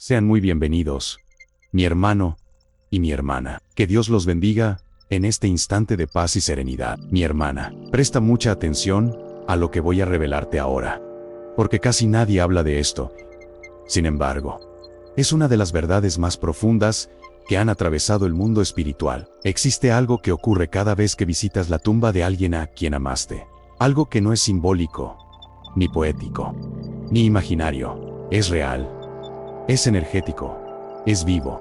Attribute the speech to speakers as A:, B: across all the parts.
A: Sean muy bienvenidos, mi hermano y mi hermana. Que Dios los bendiga en este instante de paz y serenidad. Mi hermana, presta mucha atención a lo que voy a revelarte ahora, porque casi nadie habla de esto. Sin embargo, es una de las verdades más profundas que han atravesado el mundo espiritual. Existe algo que ocurre cada vez que visitas la tumba de alguien a quien amaste. Algo que no es simbólico, ni poético, ni imaginario. Es real, es energético, es vivo.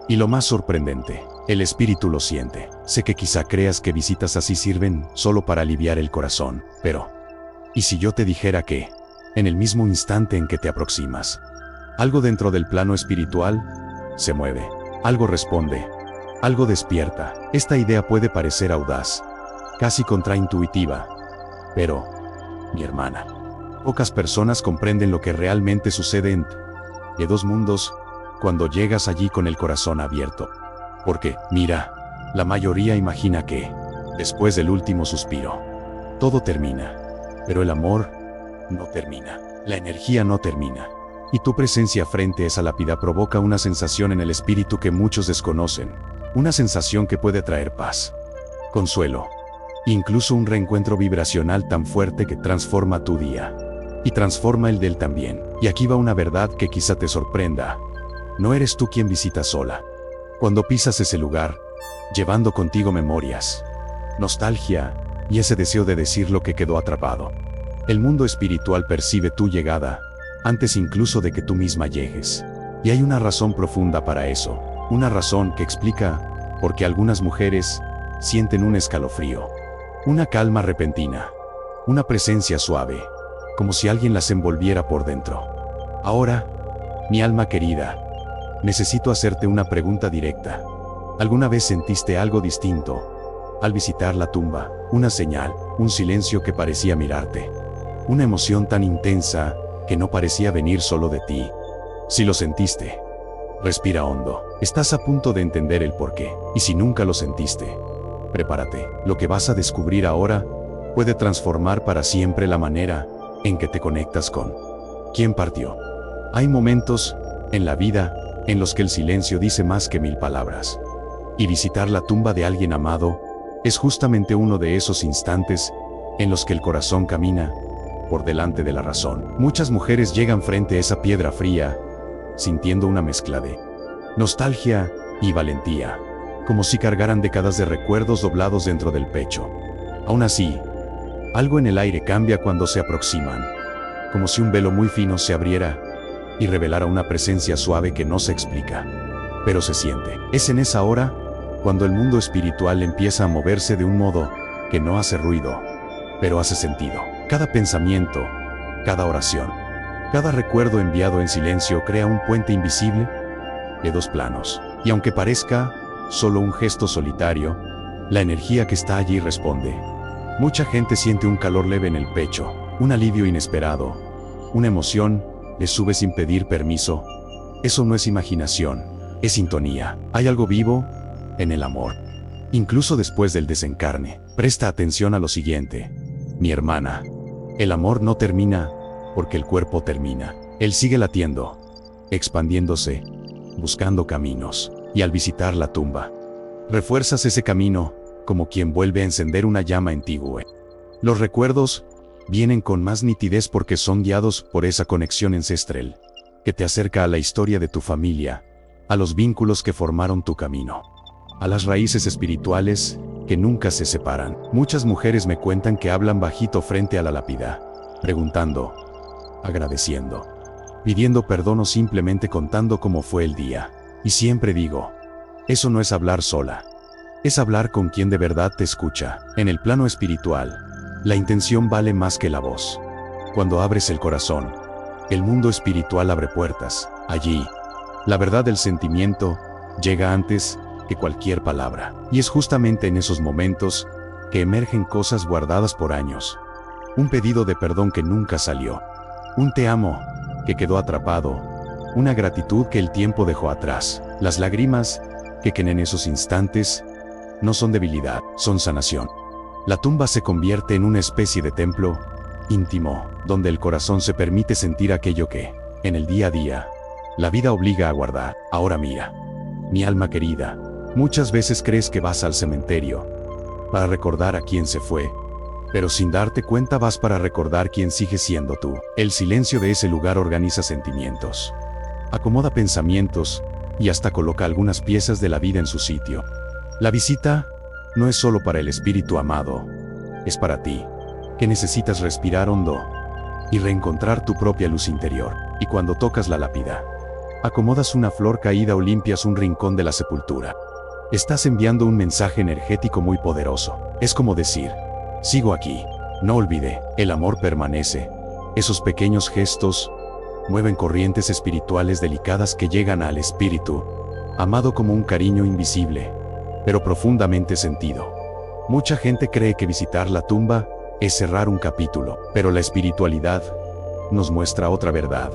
A: Y lo más sorprendente, el espíritu lo siente. Sé que quizá creas que visitas así sirven solo para aliviar el corazón, pero ¿y si yo te dijera que, en el mismo instante en que te aproximas, algo dentro del plano espiritual se mueve, algo responde, algo despierta? Esta idea puede parecer audaz, casi contraintuitiva, pero, mi hermana, pocas personas comprenden lo que realmente sucede entre dos mundos cuando llegas allí con el corazón abierto. Porque, mira, la mayoría imagina que, después del último suspiro, todo termina, pero el amor no termina, la energía no termina. Y tu presencia frente a esa lápida provoca una sensación en el espíritu que muchos desconocen, una sensación que puede traer paz, consuelo, incluso un reencuentro vibracional tan fuerte que transforma tu día, y transforma el de él también. Y aquí va una verdad que quizá te sorprenda. No eres tú quien visita sola. Cuando pisas ese lugar, llevando contigo memorias, nostalgia y ese deseo de decir lo que quedó atrapado, el mundo espiritual percibe tu llegada antes incluso de que tú misma llegues. Y hay una razón profunda para eso, una razón que explica por qué algunas mujeres sienten un escalofrío, una calma repentina, una presencia suave, como si alguien las envolviera por dentro. Ahora, mi alma querida, necesito hacerte una pregunta directa. ¿Alguna vez sentiste algo distinto al visitar la tumba? Una señal, un silencio que parecía mirarte, una emoción tan intensa que no parecía venir solo de ti. Si lo sentiste, respira hondo. Estás a punto de entender el porqué. Y si nunca lo sentiste, prepárate. Lo que vas a descubrir ahora puede transformar para siempre la manera en que te conectas con quien partió. Hay momentos en la vida en los que el silencio dice más que 1000 palabras. Y visitar la tumba de alguien amado es justamente uno de esos instantes en los que el corazón camina por delante de la razón. Muchas mujeres llegan frente a esa piedra fría, sintiendo una mezcla de nostalgia y valentía, como si cargaran décadas de recuerdos doblados dentro del pecho. Aún así, algo en el aire cambia cuando se aproximan, como si un velo muy fino se abriera y revelara una presencia suave que no se explica, pero se siente. Es en esa hora cuando el mundo espiritual empieza a moverse de un modo que no hace ruido, pero hace sentido. Cada pensamiento, cada oración, cada recuerdo enviado en silencio crea un puente invisible de dos planos. Y aunque parezca solo un gesto solitario, la energía que está allí responde. Mucha gente siente un calor leve en el pecho, un alivio inesperado, una emoción le sube sin pedir permiso. Eso no es imaginación, es sintonía. Hay algo vivo en el amor, incluso después del desencarne. Presta atención a lo siguiente, mi hermana. El amor no termina porque el cuerpo termina. Él sigue latiendo, expandiéndose, buscando caminos. Y al visitar la tumba, refuerzas ese camino como quien vuelve a encender una llama antigua. Los recuerdos vienen con más nitidez porque son guiados por esa conexión ancestral que te acerca a la historia de tu familia, a los vínculos que formaron tu camino, a las raíces espirituales que nunca se separan. Muchas mujeres me cuentan que hablan bajito frente a la lápida, preguntando, agradeciendo, pidiendo perdón o simplemente contando cómo fue el día. Y siempre digo, eso no es hablar sola, es hablar con quien de verdad te escucha. En el plano espiritual, la intención vale más que la voz. Cuando abres el corazón, el mundo espiritual abre puertas. Allí, la verdad del sentimiento llega antes que cualquier palabra. Y es justamente en esos momentos que emergen cosas guardadas por años. Un pedido de perdón que nunca salió. Un te amo que quedó atrapado. Una gratitud que el tiempo dejó atrás. Las lágrimas que en esos instantes no son debilidad, son sanación. La tumba se convierte en una especie de templo íntimo, donde el corazón se permite sentir aquello que, en el día a día, La vida obliga a guardar. Ahora mira. Mi alma querida, muchas veces crees que vas al cementerio para recordar a quien se fue, pero sin darte cuenta vas para recordar quién sigue siendo tú. El silencio de ese lugar organiza sentimientos, acomoda pensamientos y hasta coloca algunas piezas de la vida en su sitio. La visita no es solo para el espíritu amado, es para ti, que necesitas respirar hondo y reencontrar tu propia luz interior. Y cuando tocas la lápida, acomodas una flor caída o limpias un rincón de la sepultura, estás enviando un mensaje energético muy poderoso. Es como decir, sigo aquí, no olvidé, el amor permanece. Esos pequeños gestos mueven corrientes espirituales delicadas que llegan al espíritu amado como un cariño invisible, pero profundamente sentido. Mucha gente cree que visitar la tumba es cerrar un capítulo, pero la espiritualidad nos muestra otra verdad.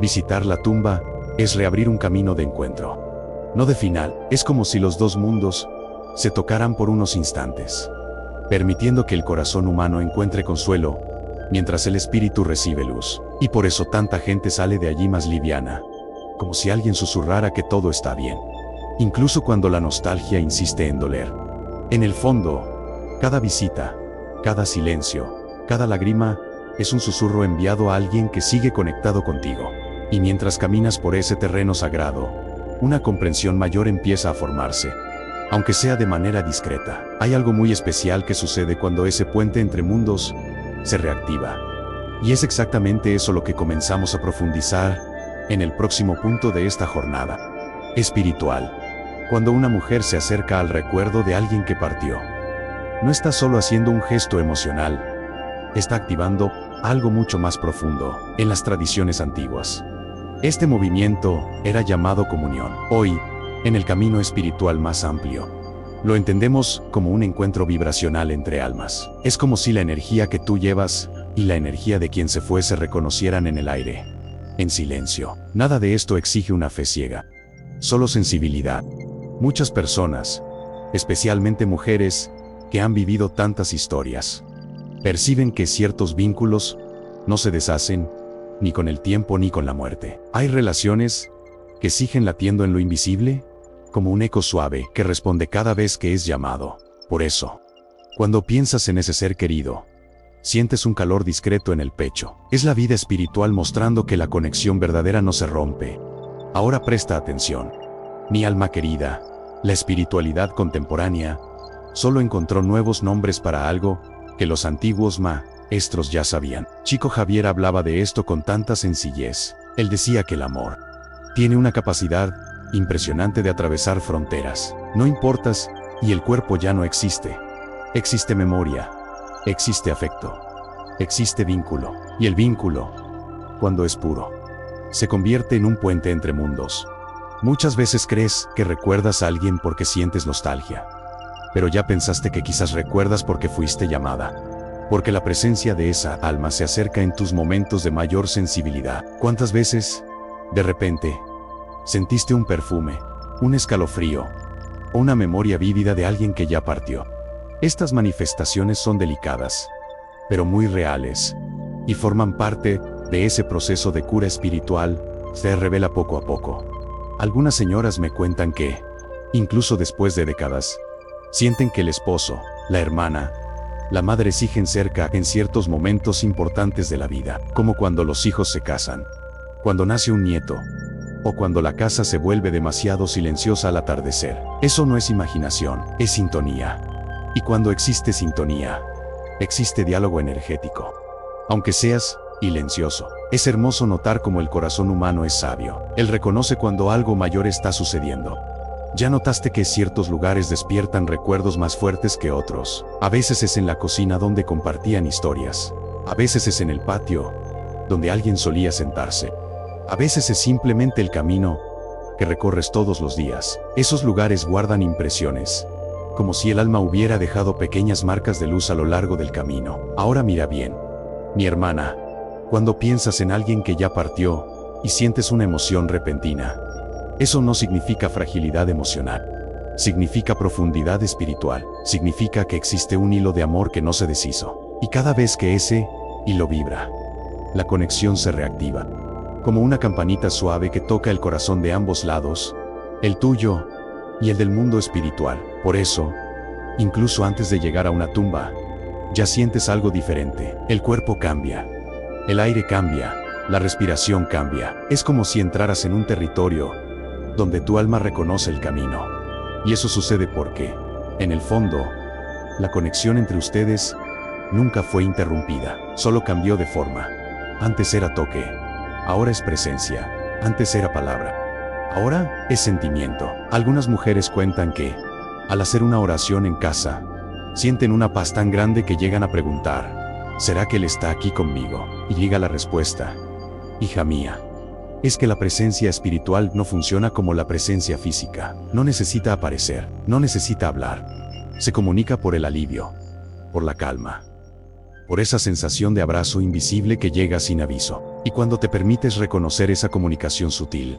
A: Visitar la tumba es reabrir un camino de encuentro, no de final. Es como si los dos mundos se tocaran por unos instantes, permitiendo que el corazón humano encuentre consuelo, mientras el espíritu recibe luz. Y por eso tanta gente sale de allí más liviana, como si alguien susurrara que todo está bien, incluso cuando la nostalgia insiste en doler. En el fondo, cada visita, cada silencio, cada lágrima, es un susurro enviado a alguien que sigue conectado contigo. Y mientras caminas por ese terreno sagrado, una comprensión mayor empieza a formarse, aunque sea de manera discreta. Hay algo muy especial que sucede cuando ese puente entre mundos se reactiva. Y es exactamente eso lo que comenzamos a profundizar en el próximo punto de esta jornada espiritual. Cuando una mujer se acerca al recuerdo de alguien que partió, no está solo haciendo un gesto emocional, está activando algo mucho más profundo. En las tradiciones antiguas, este movimiento era llamado comunión. Hoy, en el camino espiritual más amplio, lo entendemos como un encuentro vibracional entre almas. Es como si la energía que tú llevas y la energía de quien se fue se reconocieran en el aire, en silencio. Nada de esto exige una fe ciega, solo sensibilidad. Muchas personas, especialmente mujeres, que han vivido tantas historias, perciben que ciertos vínculos no se deshacen, ni con el tiempo ni con la muerte. Hay relaciones que siguen latiendo en lo invisible, como un eco suave que responde cada vez que es llamado. Por eso, cuando piensas en ese ser querido, sientes un calor discreto en el pecho. Es la vida espiritual mostrando que la conexión verdadera no se rompe. Ahora presta atención. Mi alma querida, la espiritualidad contemporánea solo encontró nuevos nombres para algo que los antiguos maestros ya sabían. Chico Javier hablaba de esto con tanta sencillez. Él decía que el amor tiene una capacidad impresionante de atravesar fronteras. No importas, y el cuerpo ya no existe. Existe memoria, existe afecto, existe vínculo. Y el vínculo, cuando es puro, se convierte en un puente entre mundos. Muchas veces crees que recuerdas a alguien porque sientes nostalgia, pero ya pensaste que quizás recuerdas porque fuiste llamada, porque la presencia de esa alma se acerca en tus momentos de mayor sensibilidad. ¿Cuántas veces, de repente, sentiste un perfume, un escalofrío, o una memoria vívida de alguien que ya partió? Estas manifestaciones son delicadas, pero muy reales, y forman parte de ese proceso de cura espiritual. Se revela poco a poco. Algunas señoras me cuentan que, incluso después de décadas, sienten que el esposo, la hermana, la madre siguen cerca en ciertos momentos importantes de la vida, como cuando los hijos se casan, cuando nace un nieto, o cuando la casa se vuelve demasiado silenciosa al atardecer. Eso no es imaginación, es sintonía. Y cuando existe sintonía, existe diálogo energético. Aunque seas silencioso, es hermoso notar cómo el corazón humano es sabio. Él reconoce cuando algo mayor está sucediendo. Ya notaste que ciertos lugares despiertan recuerdos más fuertes que otros. A veces es en la cocina donde compartían historias. A veces es en el patio, donde alguien solía sentarse. A veces es simplemente el camino que recorres todos los días. Esos lugares guardan impresiones, como si el alma hubiera dejado pequeñas marcas de luz a lo largo del camino. Ahora mira bien, mi hermana, cuando piensas en alguien que ya partió y sientes una emoción repentina, eso no significa fragilidad emocional. Significa profundidad espiritual. Significa que existe un hilo de amor que no se deshizo. Y cada vez que ese hilo vibra, la conexión se reactiva. como una campanita suave que toca el corazón de ambos lados, el tuyo y el del mundo espiritual. Por eso, incluso antes de llegar a una tumba, ya sientes algo diferente. El cuerpo cambia, el aire cambia, la respiración cambia. Es como si entraras en un territorio donde tu alma reconoce el camino. Y eso sucede porque, en el fondo, la conexión entre ustedes nunca fue interrumpida, solo cambió de forma. Antes era toque, ahora es presencia. Antes era palabra, ahora es sentimiento. Algunas mujeres cuentan que, al hacer una oración en casa, sienten una paz tan grande que llegan a preguntar, ¿será que Él está aquí conmigo? Y llega la respuesta, hija mía, es que la presencia espiritual no funciona como la presencia física. No necesita aparecer, no necesita hablar. Se comunica por el alivio, por la calma, por esa sensación de abrazo invisible que llega sin aviso. Y cuando te permites reconocer esa comunicación sutil,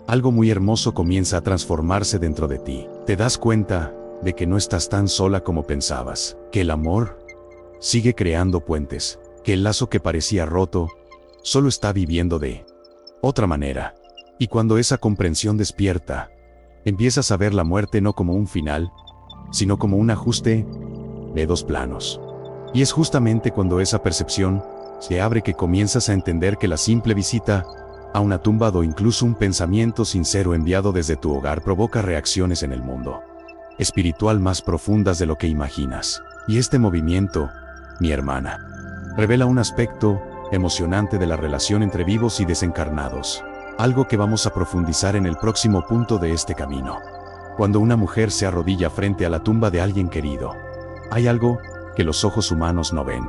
A: algo muy hermoso comienza a transformarse dentro de ti. Te das cuenta de que no estás tan sola como pensabas, que el amor sigue creando puentes, que el lazo que parecía roto solo está viviendo de otra manera. Y cuando esa comprensión despierta, empiezas a ver la muerte no como un final, sino como un ajuste de dos planos. Y es justamente cuando esa percepción se abre que comienzas a entender que la simple visita a una tumba o incluso un pensamiento sincero enviado desde tu hogar provoca reacciones en el mundo espiritual más profundas de lo que imaginas. Y este movimiento, mi hermana, revela un aspecto emocionante de la relación entre vivos y desencarnados, algo que vamos a profundizar en el próximo punto de este camino. Cuando una mujer se arrodilla frente a la tumba de alguien querido, hay algo que los ojos humanos no ven,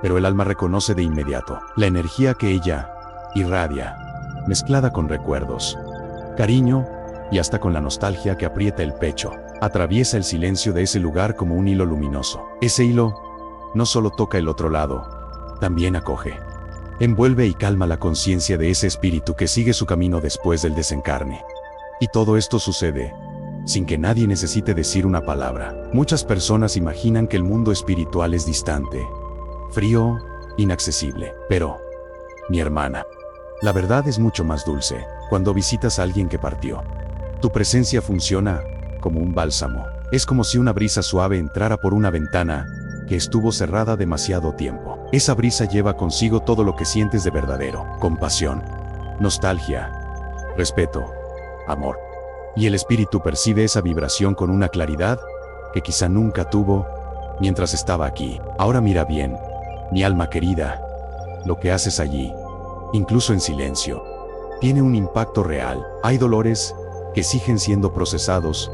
A: pero el alma reconoce de inmediato. La energía que ella irradia, mezclada con recuerdos, cariño y hasta con la nostalgia que aprieta el pecho, atraviesa el silencio de ese lugar como un hilo luminoso. Ese hilo no solo toca el otro lado, también acoge, envuelve y calma la conciencia de ese espíritu que sigue su camino después del desencarne. Y todo esto sucede sin que nadie necesite decir una palabra. Muchas personas imaginan que el mundo espiritual es distante, frío, inaccesible. Pero, mi hermana, la verdad es mucho más dulce. Cuando visitas a alguien que partió, tu presencia funciona como un bálsamo. Es como si una brisa suave entrara por una ventana que estuvo cerrada demasiado tiempo. Esa brisa lleva consigo todo lo que sientes de verdadero: compasión, nostalgia, respeto, amor. Y el espíritu percibe esa vibración con una claridad que quizá nunca tuvo mientras estaba aquí. Ahora mira bien, mi alma querida, lo que haces allí, incluso en silencio, tiene un impacto real. Hay dolores que siguen siendo procesados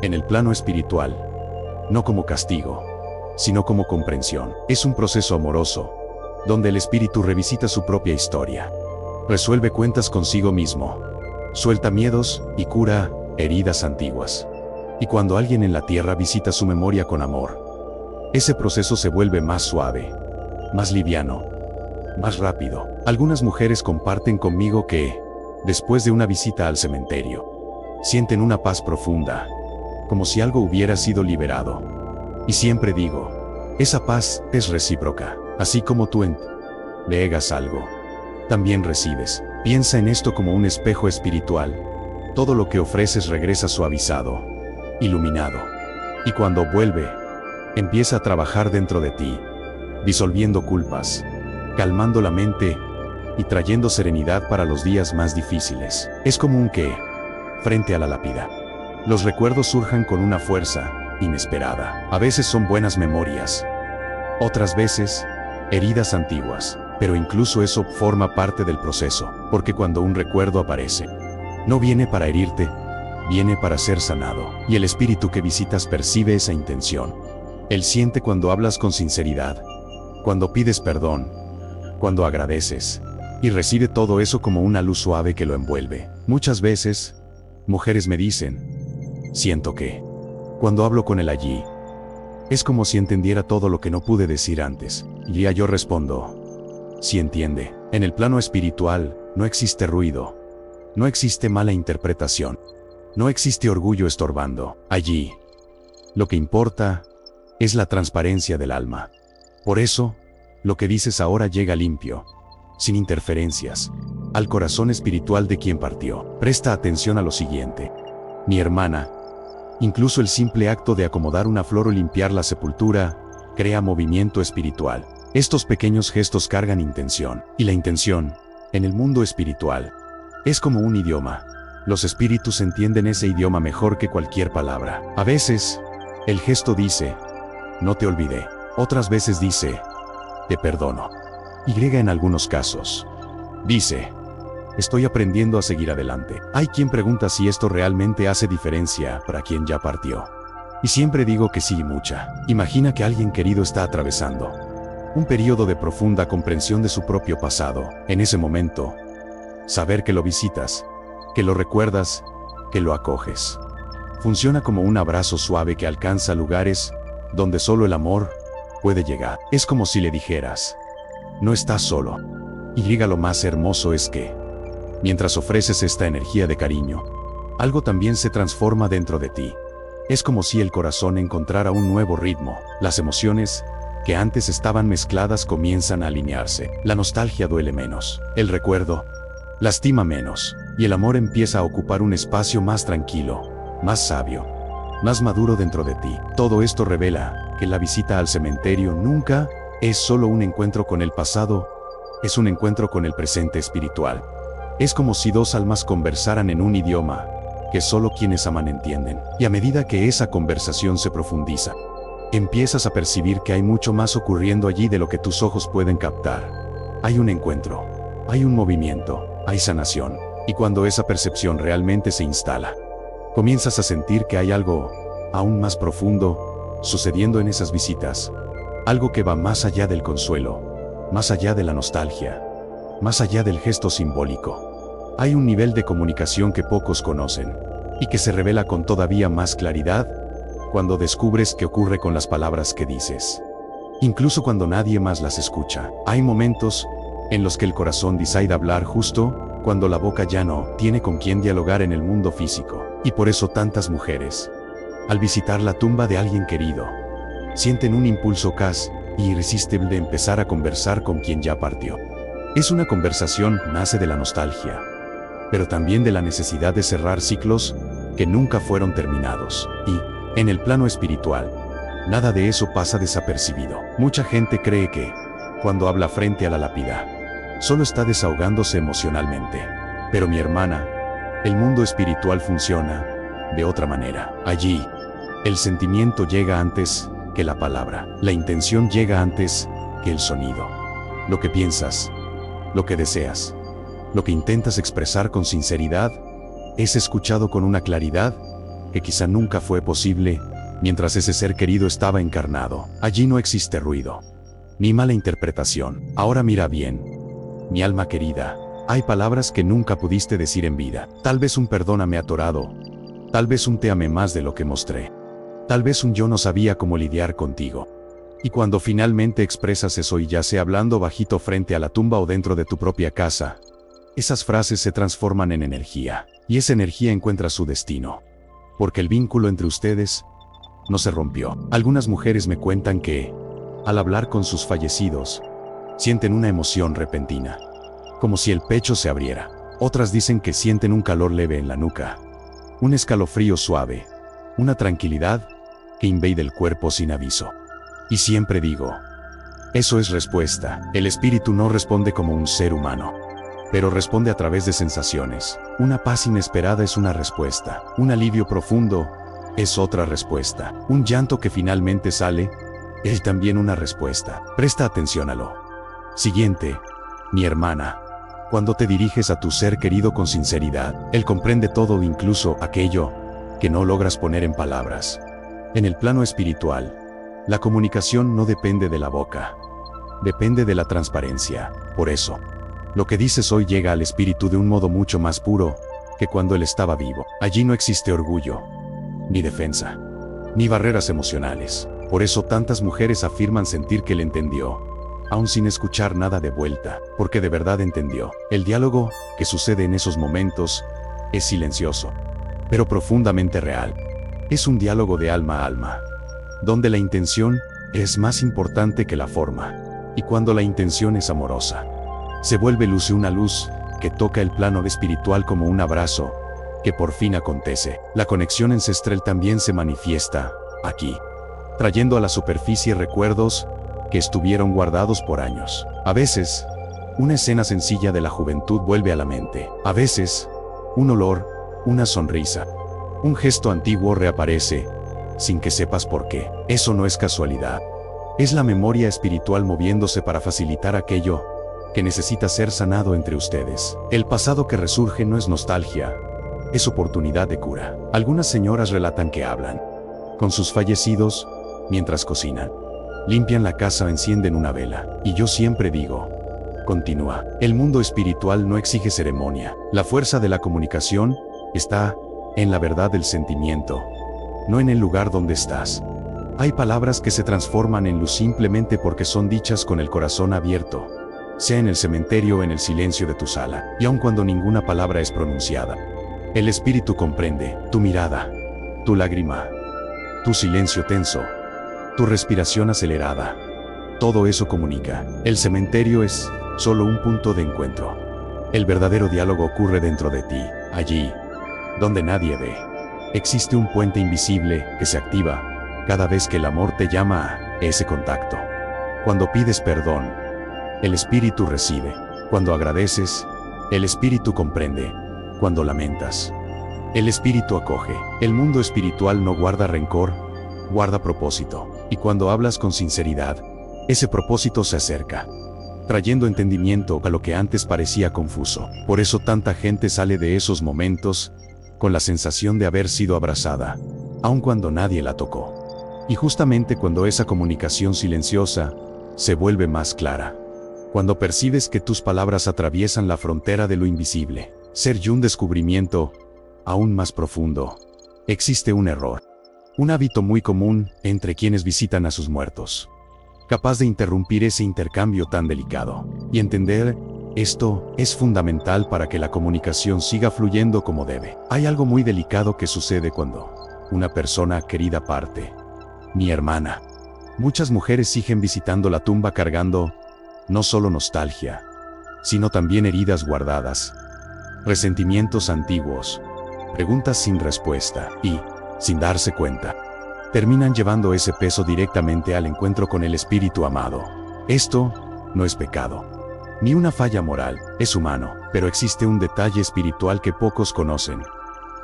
A: en el plano espiritual, no como castigo, sino como comprensión. Es un proceso amoroso, donde el espíritu revisita su propia historia, resuelve cuentas consigo mismo, suelta miedos y cura heridas antiguas. Y cuando alguien en la tierra visita su memoria con amor, ese proceso se vuelve más suave, más liviano, más rápido. Algunas mujeres comparten conmigo que, después de una visita al cementerio, sienten una paz profunda, como si algo hubiera sido liberado. Y siempre digo, esa paz es recíproca. Así como tú entregas algo, también recibes. Piensa en esto como un espejo espiritual. Todo lo que ofreces regresa suavizado, iluminado. Y cuando vuelve, empieza a trabajar dentro de ti, disolviendo culpas, calmando la mente y trayendo serenidad para los días más difíciles. Es común que, frente a la lápida, los recuerdos surjan con una fuerza inesperada. A veces son buenas memorias, otras veces, heridas antiguas. Pero incluso eso forma parte del proceso, porque cuando un recuerdo aparece, no viene para herirte, viene para ser sanado. Y el espíritu que visitas percibe esa intención. Él siente cuando hablas con sinceridad, cuando pides perdón, cuando agradeces, y recibe todo eso como una luz suave que lo envuelve. Muchas veces, mujeres me dicen, siento que, cuando hablo con él allí, es como si entendiera todo lo que no pude decir antes. Y yo respondo, sí entiende. En el plano espiritual, no existe ruido, no existe mala interpretación, no existe orgullo estorbando. Allí, lo que importa es la transparencia del alma. Por eso, lo que dices ahora llega limpio, sin interferencias, al corazón espiritual de quien partió. Presta atención a lo siguiente. Mi hermana, incluso el simple acto de acomodar una flor o limpiar la sepultura, crea movimiento espiritual. Estos pequeños gestos cargan intención, y la intención, en el mundo espiritual, es como un idioma. Los espíritus entienden ese idioma mejor que cualquier palabra. A veces, el gesto dice, no te olvidé. Otras veces dice, te perdono. Y en algunos casos, dice, estoy aprendiendo a seguir adelante. Hay quien pregunta si esto realmente hace diferencia para quien ya partió. Y siempre digo que sí, mucha. Imagina que alguien querido está atravesando un periodo de profunda comprensión de su propio pasado. En ese momento, saber que lo visitas, que lo recuerdas, que lo acoges, funciona como un abrazo suave que alcanza lugares donde solo el amor puede llegar. Es como si le dijeras, no estás solo. Y lo más hermoso es que, mientras ofreces esta energía de cariño, algo también se transforma dentro de ti. Es como si el corazón encontrara un nuevo ritmo. Las emociones, que antes estaban mezcladas, comienzan a alinearse. La nostalgia duele menos. El recuerdo lastima menos. Y el amor empieza a ocupar un espacio más tranquilo, más sabio, más maduro dentro de ti. Todo esto revela que la visita al cementerio nunca es solo un encuentro con el pasado, es un encuentro con el presente espiritual. Es como si dos almas conversaran en un idioma que solo quienes aman entienden. Y a medida que esa conversación se profundiza, empiezas a percibir que hay mucho más ocurriendo allí de lo que tus ojos pueden captar. Hay un encuentro, hay un movimiento, hay sanación. Y cuando esa percepción realmente se instala, comienzas a sentir que hay algo aún más profundo sucediendo en esas visitas. Algo que va más allá del consuelo, más allá de la nostalgia, más allá del gesto simbólico. Hay un nivel de comunicación que pocos conocen, y que se revela con todavía más claridad cuando descubres qué ocurre con las palabras que dices. Incluso cuando nadie más las escucha. Hay momentos en los que el corazón decide hablar justo cuando la boca ya no tiene con quién dialogar en el mundo físico. Y por eso tantas mujeres, al visitar la tumba de alguien querido, sienten un impulso casi irresistible de empezar a conversar con quien ya partió. Es una conversación, nace de la nostalgia, pero también de la necesidad de cerrar ciclos que nunca fueron terminados. Y, en el plano espiritual, nada de eso pasa desapercibido. Mucha gente cree que, cuando habla frente a la lápida, solo está desahogándose emocionalmente. Pero mi hermana, el mundo espiritual funciona de otra manera. Allí, el sentimiento llega antes que la palabra. La intención llega antes que el sonido. Lo que piensas, lo que deseas, lo que intentas expresar con sinceridad, es escuchado con una claridad que quizá nunca fue posible mientras ese ser querido estaba encarnado. Allí no existe ruido, ni mala interpretación. Ahora mira bien, mi alma querida, hay palabras que nunca pudiste decir en vida. Tal vez un perdóname atorado, tal vez un te amé más de lo que mostré, tal vez un yo no sabía cómo lidiar contigo. Y cuando finalmente expresas eso, y ya sea hablando bajito frente a la tumba o dentro de tu propia casa, esas frases se transforman en energía, y esa energía encuentra su destino. Porque el vínculo entre ustedes no se rompió. Algunas mujeres me cuentan que, al hablar con sus fallecidos, sienten una emoción repentina, como si el pecho se abriera. Otras dicen que sienten un calor leve en la nuca, un escalofrío suave, una tranquilidad que invade el cuerpo sin aviso. Y siempre digo, eso es respuesta. El espíritu no responde como un ser humano, pero responde a través de sensaciones. Una paz inesperada es una respuesta. Un alivio profundo es otra respuesta. Un llanto que finalmente sale es también una respuesta. Presta atención a lo siguiente, mi hermana. Cuando te diriges a tu ser querido con sinceridad, él comprende todo, incluso aquello que no logras poner en palabras. En el plano espiritual, la comunicación no depende de la boca, depende de la transparencia. Por eso, lo que dices hoy llega al espíritu de un modo mucho más puro que cuando él estaba vivo. Allí no existe orgullo, ni defensa, ni barreras emocionales. Por eso tantas mujeres afirman sentir que él entendió, aún sin escuchar nada de vuelta, porque de verdad entendió. El diálogo que sucede en esos momentos es silencioso, pero profundamente real. Es un diálogo de alma a alma, donde la intención es más importante que la forma. Y cuando la intención es amorosa, se vuelve luz, una luz que toca el plano espiritual como un abrazo, que por fin acontece. La conexión ancestral también se manifiesta aquí, trayendo a la superficie recuerdos que estuvieron guardados por años. A veces, una escena sencilla de la juventud vuelve a la mente. A veces, un olor, una sonrisa, un gesto antiguo reaparece, sin que sepas por qué. Eso no es casualidad. Es la memoria espiritual moviéndose para facilitar aquello que necesita ser sanado entre ustedes. El pasado que resurge no es nostalgia, es oportunidad de cura. Algunas señoras relatan que hablan con sus fallecidos mientras cocinan, limpian la casa o encienden una vela. Y yo siempre digo, continúa. El mundo espiritual no exige ceremonia. La fuerza de la comunicación está en la verdad del sentimiento, no en el lugar donde estás. Hay palabras que se transforman en luz simplemente porque son dichas con el corazón abierto, sea en el cementerio o en el silencio de tu sala, y aun cuando ninguna palabra es pronunciada. El espíritu comprende tu mirada, tu lágrima, tu silencio tenso, tu respiración acelerada. Todo eso comunica. El cementerio es solo un punto de encuentro. El verdadero diálogo ocurre dentro de ti, allí, donde nadie ve. Existe un puente invisible que se activa cada vez que el amor te llama a ese contacto. Cuando pides perdón, el espíritu recibe. Cuando agradeces, el espíritu comprende. Cuando lamentas, el espíritu acoge. El mundo espiritual no guarda rencor, guarda propósito. Y cuando hablas con sinceridad, ese propósito se acerca, trayendo entendimiento a lo que antes parecía confuso. Por eso tanta gente sale de esos momentos con la sensación de haber sido abrazada, aun cuando nadie la tocó. Y justamente cuando esa comunicación silenciosa se vuelve más clara, cuando percibes que tus palabras atraviesan la frontera de lo invisible, ser y un descubrimiento aún más profundo. Existe un error, un hábito muy común entre quienes visitan a sus muertos, capaz de interrumpir ese intercambio tan delicado. Y entender esto es fundamental para que la comunicación siga fluyendo como debe. Hay algo muy delicado que sucede cuando una persona querida parte. Mi hermana. Muchas mujeres siguen visitando la tumba cargando no solo nostalgia, sino también heridas guardadas, resentimientos antiguos, preguntas sin respuesta y, sin darse cuenta, terminan llevando ese peso directamente al encuentro con el espíritu amado. Esto no es pecado, ni una falla moral, es humano, pero existe un detalle espiritual que pocos conocen.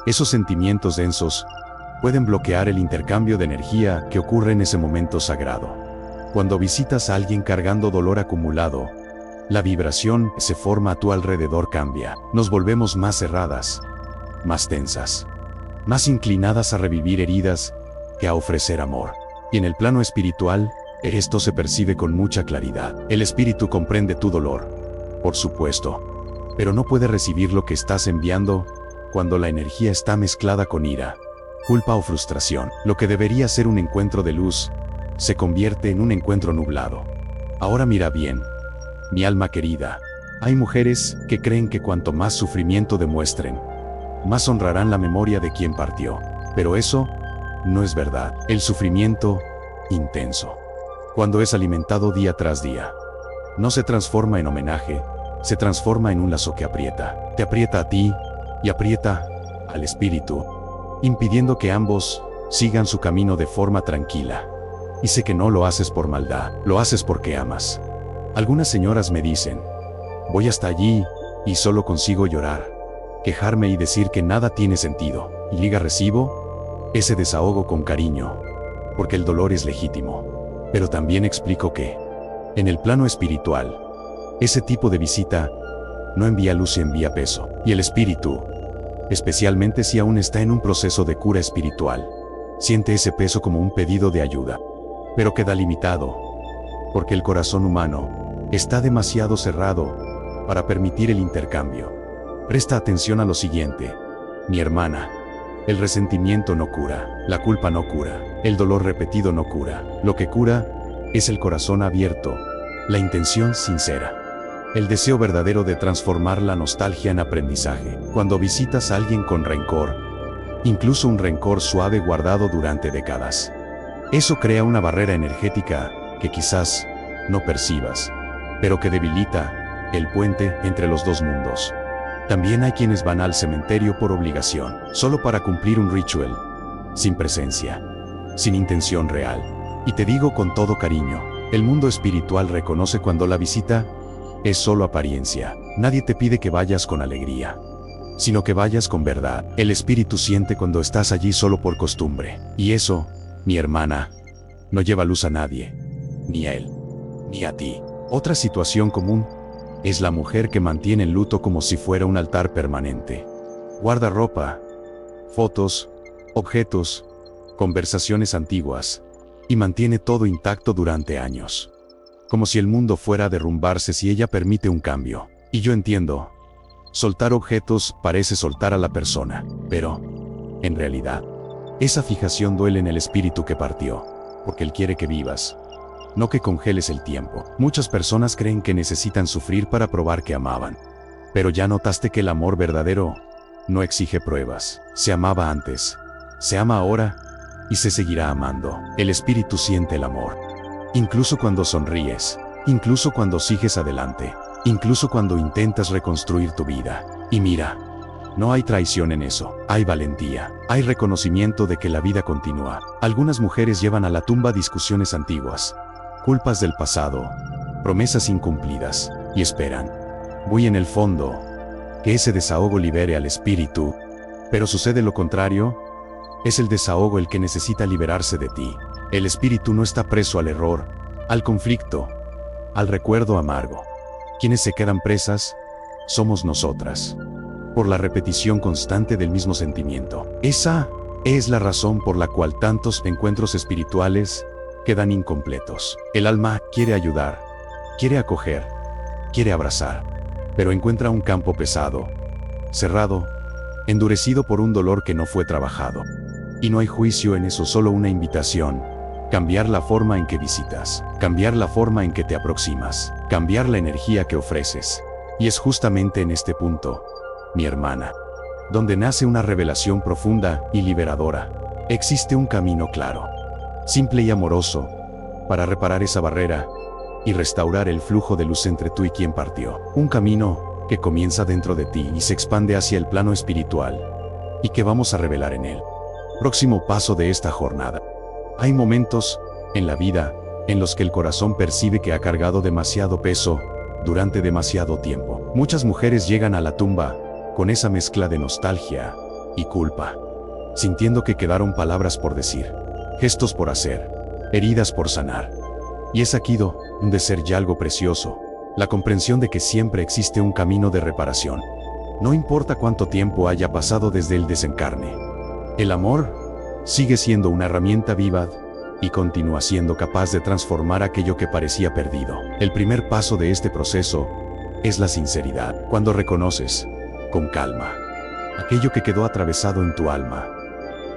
A: Esos sentimientos densos pueden bloquear el intercambio de energía que ocurre en ese momento sagrado. Cuando visitas a alguien cargando dolor acumulado, la vibración que se forma a tu alrededor cambia. Nos volvemos más cerradas, más tensas, más inclinadas a revivir heridas que a ofrecer amor. Y en el plano espiritual, esto se percibe con mucha claridad. El espíritu comprende tu dolor, por supuesto, pero no puede recibir lo que estás enviando cuando la energía está mezclada con ira, culpa o frustración. Lo que debería ser un encuentro de luz se convierte en un encuentro nublado. Ahora mira bien, mi alma querida. Hay mujeres que creen que cuanto más sufrimiento demuestren, más honrarán la memoria de quien partió. Pero eso no es verdad. El sufrimiento intenso, cuando es alimentado día tras día, no se transforma en homenaje, se transforma en un lazo que aprieta. Te aprieta a ti y aprieta al espíritu, impidiendo que ambos sigan su camino de forma tranquila. Y sé que no lo haces por maldad, lo haces porque amas. Algunas señoras me dicen, voy hasta allí y solo consigo llorar, quejarme y decir que nada tiene sentido. Y recibo ese desahogo con cariño, porque el dolor es legítimo. Pero también explico que, en el plano espiritual, ese tipo de visita no envía luz y envía peso. Y el espíritu, especialmente si aún está en un proceso de cura espiritual, siente ese peso como un pedido de ayuda, pero queda limitado, porque el corazón humano está demasiado cerrado para permitir el intercambio. Presta atención a lo siguiente, mi hermana. El resentimiento no cura, la culpa no cura, el dolor repetido no cura. Lo que cura es el corazón abierto, la intención sincera, el deseo verdadero de transformar la nostalgia en aprendizaje. Cuando visitas a alguien con rencor, incluso un rencor suave guardado durante décadas, eso crea una barrera energética que quizás no percibas, pero que debilita el puente entre los dos mundos. También hay quienes van al cementerio por obligación, solo para cumplir un ritual, sin presencia, sin intención real. Y te digo con todo cariño, el mundo espiritual reconoce cuando la visita es solo apariencia. Nadie te pide que vayas con alegría, sino que vayas con verdad. El espíritu siente cuando estás allí solo por costumbre. Y eso, mi hermana, no lleva luz a nadie, ni a él, ni a ti. Otra situación común es la mujer que mantiene el luto como si fuera un altar permanente. Guarda ropa, fotos, objetos, conversaciones antiguas, y mantiene todo intacto durante años. Como si el mundo fuera a derrumbarse si ella permite un cambio. Y yo entiendo, soltar objetos parece soltar a la persona, pero, en realidad, esa fijación duele en el espíritu que partió, porque él quiere que vivas, no que congeles el tiempo. Muchas personas creen que necesitan sufrir para probar que amaban. Pero ya notaste que el amor verdadero no exige pruebas. Se amaba antes, se ama ahora y se seguirá amando. El espíritu siente el amor. Incluso cuando sonríes, incluso cuando sigues adelante, incluso cuando intentas reconstruir tu vida. Y mira, no hay traición en eso, hay valentía, hay reconocimiento de que la vida continúa. Algunas mujeres llevan a la tumba discusiones antiguas, culpas del pasado, promesas incumplidas, y esperan, muy en el fondo, que ese desahogo libere al espíritu. Pero sucede lo contrario, es el desahogo el que necesita liberarse de ti. El espíritu no está preso al error, al conflicto, al recuerdo amargo. Quienes se quedan presas, somos nosotras, por la repetición constante del mismo sentimiento. Esa es la razón por la cual tantos encuentros espirituales quedan incompletos. El alma quiere ayudar, quiere acoger, quiere abrazar, pero encuentra un campo pesado, cerrado, endurecido por un dolor que no fue trabajado. Y no hay juicio en eso, solo una invitación. Cambiar la forma en que visitas, cambiar la forma en que te aproximas, cambiar la energía que ofreces. Y es justamente en este punto, mi hermana, donde nace una revelación profunda y liberadora. Existe un camino claro, simple y amoroso, para reparar esa barrera y restaurar el flujo de luz entre tú y quien partió. Un camino que comienza dentro de ti y se expande hacia el plano espiritual, y que vamos a revelar en él. Próximo paso de esta jornada. Hay momentos en la vida en los que el corazón percibe que ha cargado demasiado peso durante demasiado tiempo. Muchas mujeres llegan a la tumba con esa mezcla de nostalgia y culpa, sintiendo que quedaron palabras por decir, gestos por hacer, heridas por sanar. Y es aquí donde ser ya algo precioso, la comprensión de que siempre existe un camino de reparación. No importa cuánto tiempo haya pasado desde el desencarne. El amor sigue siendo una herramienta viva y continúa siendo capaz de transformar aquello que parecía perdido. El primer paso de este proceso es la sinceridad. Cuando reconoces, con calma, aquello que quedó atravesado en tu alma,